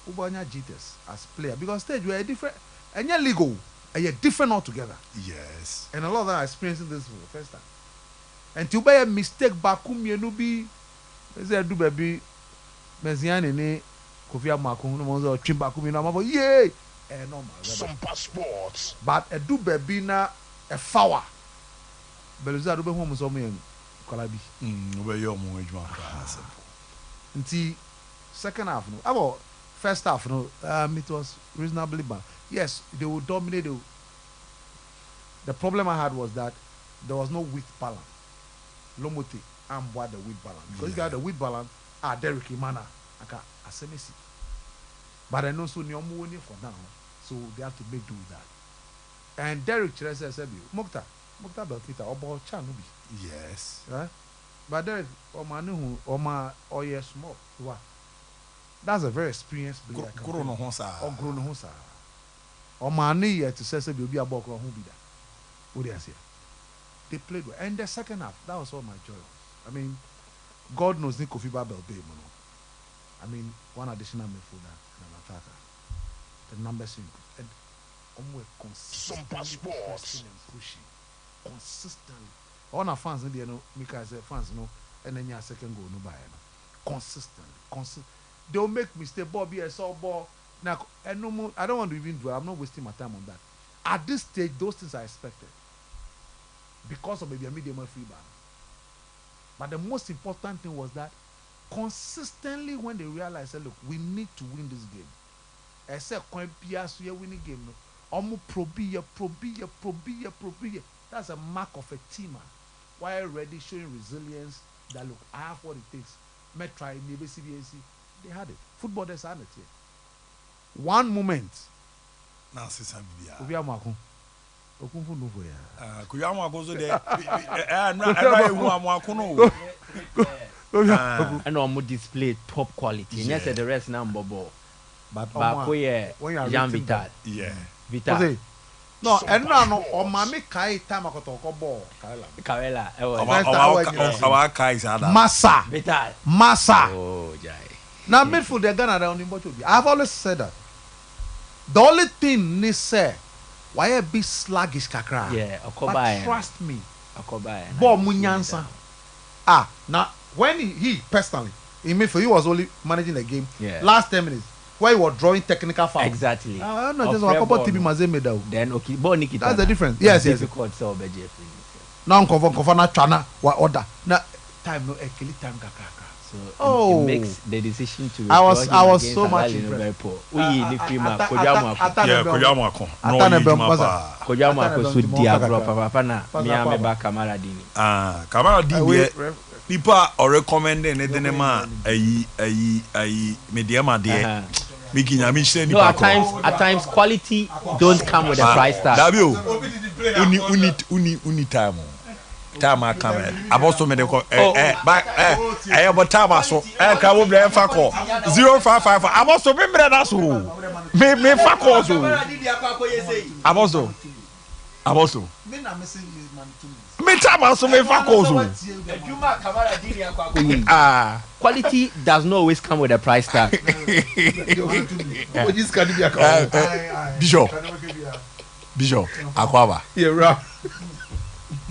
Ubanya jitters as player because stage we are different and you're legal and you're different altogether. Yes. And a lot of them are experiencing this for the first time. And to buy a mistake bakum you no be say do baby Mesiane ne Kofi Amakum no mo trim bakum you know yay normal Sompa Sports. but a do baby na a foul Beluza do be home so me Kolabi Obey your mo edwuma simple. Until second half no about first half no it was reasonably bad. Yes, they would dominate. The problem I had was that there was no width balance. Lomote and what the width balance. Because you got the width balance, Derek Imana, Asemesi. But I know so Nyomu for now, so they have to make do with that. And Derek Chirese said, Mokta Belkita, Obo Chanubi. Yes. Right? But Derek, Oma Oye Small. What? That's a very experienced player. Grono Honsa. Or Grono Honsa. Or Mani to say be a ball who be that. What do I say? They played well. And the second half, that was all my joy. I mean, God knows Nico Fiba Belbe, I mean, one additional midfielder and an attacker. The numbers improved. And consistently pressing and pushing. Consistently. All our fans in there, Mika said fans, and then your second goal, no buy. Consistently. They'll make mistake. Bobby, I saw ball. Now, and no more. I don't want to even do it. I'm not wasting my time on that. At this stage, those things are expected because of maybe a medium free ban. But the most important thing was that consistently, when they realized, look, we need to win this game. I said, winning game. Omu probiya. That's a mark of a teamer. Why already showing resilience? That look, I have what it takes. Me try maybe CBNC. They had it. Football they had it here. One moment. Now see some Obi Amaku. Okunfu no for ya. Kuya Amaku so there. And omo display top quality. Yes, the rest now bobo. But Jean Vital. Yeah. Vital. No, and no, or Mami Kai time akoto ball. Kawela. Our Kai is other. Massa. Vital. Massa. Oh, jai. Now midfield they're gonna around him but I've always said that. The only thing they say why a bit sluggish kakra. Yeah, but trust me. Okobai. Bo munyansa. Now when he personally in midfield he was only managing the game. Yeah. Last 10 minutes where he was drawing technical foul. Exactly. No, just a couple TV mazeme down. Then okay, but Nikita. That's the difference. Yes. Difficult so be now confirm na chana wa order. Now time no ekili time kakra. So it makes the decision to I was so much very poor. We the prima Kojamu so diabro papa na me ba Kamaradini. Kamaradini people are recommending anything ma ayi medium ade making nyame share ni at times quality don't come with a price tag. Dabio uni time I come aboso me de ko but time so ka wo bre fa ko 055 aboso me bre na so me fa ko so aboso me na missing man to me time so me fa ko so quality does not always come with a price tag. Bishop Akwaba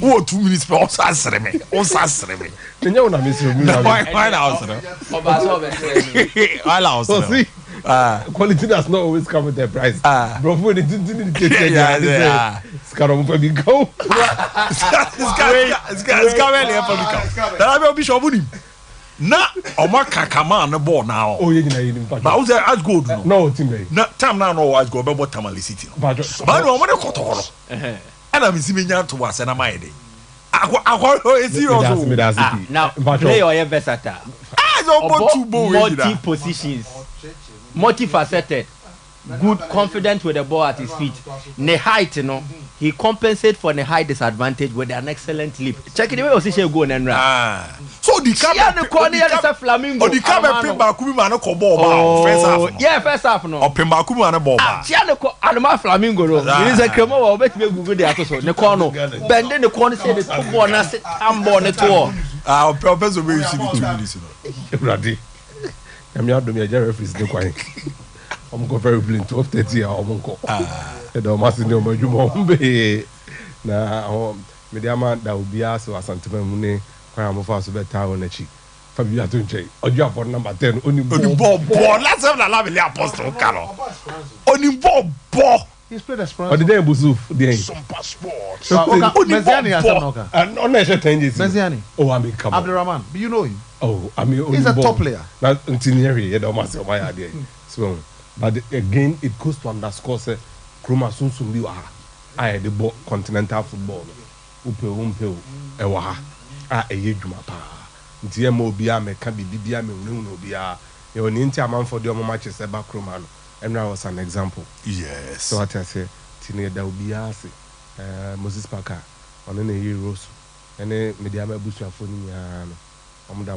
What 2 minutes per answer me. On answer me. Why quality does not always come with a price. Bro, when it didn't take it's coming from the go. It's coming Bishop na Oma Kakama on the board now. Oh, yeah, but I was as good. No, team. No, time now, no, I go about Tamale City. But no, I'm going to and I'm seeing to us and I'm my day. Now, play or versatile. Multi positions, multifaceted, good, confident with the ball at his feet. The height, he compensates for the height disadvantage with an excellent leap. Check it the way Osisha go and run. So the Flamingo. The first half no. Flamingo no. It is a cremo or bet me Google the ato so. Ne corner. Bend the corner say the football na sit and born it all. Professor we see the 2 minutes Everybody. I'm not doing a reference to quiet. I'm go very blind 12:30 I'm go. E do mas ni o majumo mbe. Na media man da obi aso asantema mu ne kwa amofa so beta won achi. Fabio Atunche. Ojo for number 10 oni bo. Let's have la le apostle Carlo. Oni bo. He's played Esperance. Or the day Busuf there. Sompa Sports. Meziani Asanoka. And on the 10 years. Meziani. Oh, I mean, come on. Abdurrahman. Do you know him? Oh, I mean, he's a top player. Now, Tineri, don't must say my idea. So, but again, it goes to underscore say, Kroma Sunsun Biwa. I the ball continental football. Upe, Ewa. A yejuma pa. Ntiemo bia me ka bibia me unu bia. You need to amount for the matches about Kroma. And that was an example. Yes. So what I say, Tina da Ubiase, Moses Parker, on any heroes, and then Mediama Busha Fonia,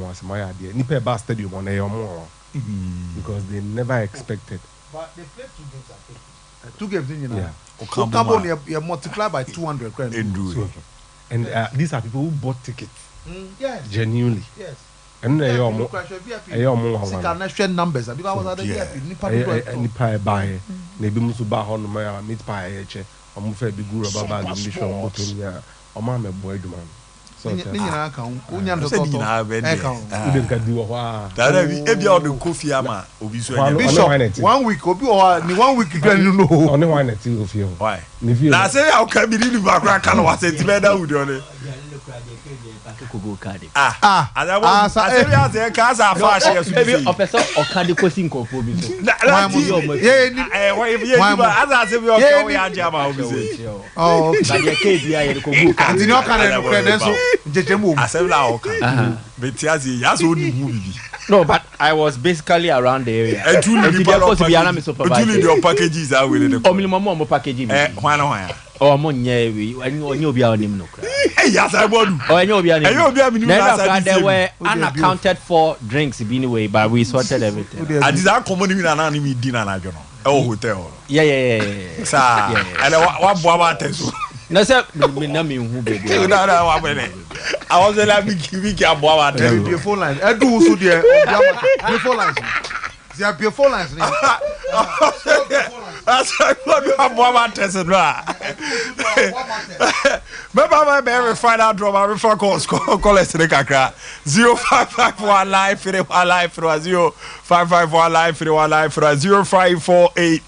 was my idea. Nipe Bar Stadium on a more because they never expected. But they played 2 games, I think. 2 games, you know. Yeah. Okambon, you multiply by 200 grand. And these are people who bought tickets. Yes. Genuinely. Yes. And they are more. Numbers because I was at the VIP. Nipa buy. Maybe musu ba ho no ma meet pie eche. Omo fa bi guru baba ni show moto ni a. Omo am boy duma. So ni nyina kan. Unya ndo toto. E kan. Uden ka di wo ha. Dada bi e bia o de kofi ama obi so anya. Bishop 1 week obi o ni 1 week do ni no. Oni why net you feel. Why? Na say how can be ni ba kra kan wa senti be da wudi oni. I say casa flash yes maybe officer okade kosi nkofo bi so as say we okay we ajama obi say oh ba ye ke bia ye ko go ka ntini okade no kre so jejemu asebla oka betiazi ya so ni hu bibi. No, but I was basically around the area. And you need the packages are with the minimum packaging. Why? Oh, Monye, I knew be our name. Yes, I want. Oh, I know be our name. There were unaccounted for drinks being away, but we sorted everything. I did that common in an anime dinner. Oh, hotel. Yeah. Sir, and what boy No, sir, who baby. I was like, we can boy. Be phone line. I do so there. Be phone lines. There are phone lines. That's what boy tested. Remember my find out drop my refer calls call us to the Kakra 0551 live 0551 live 0548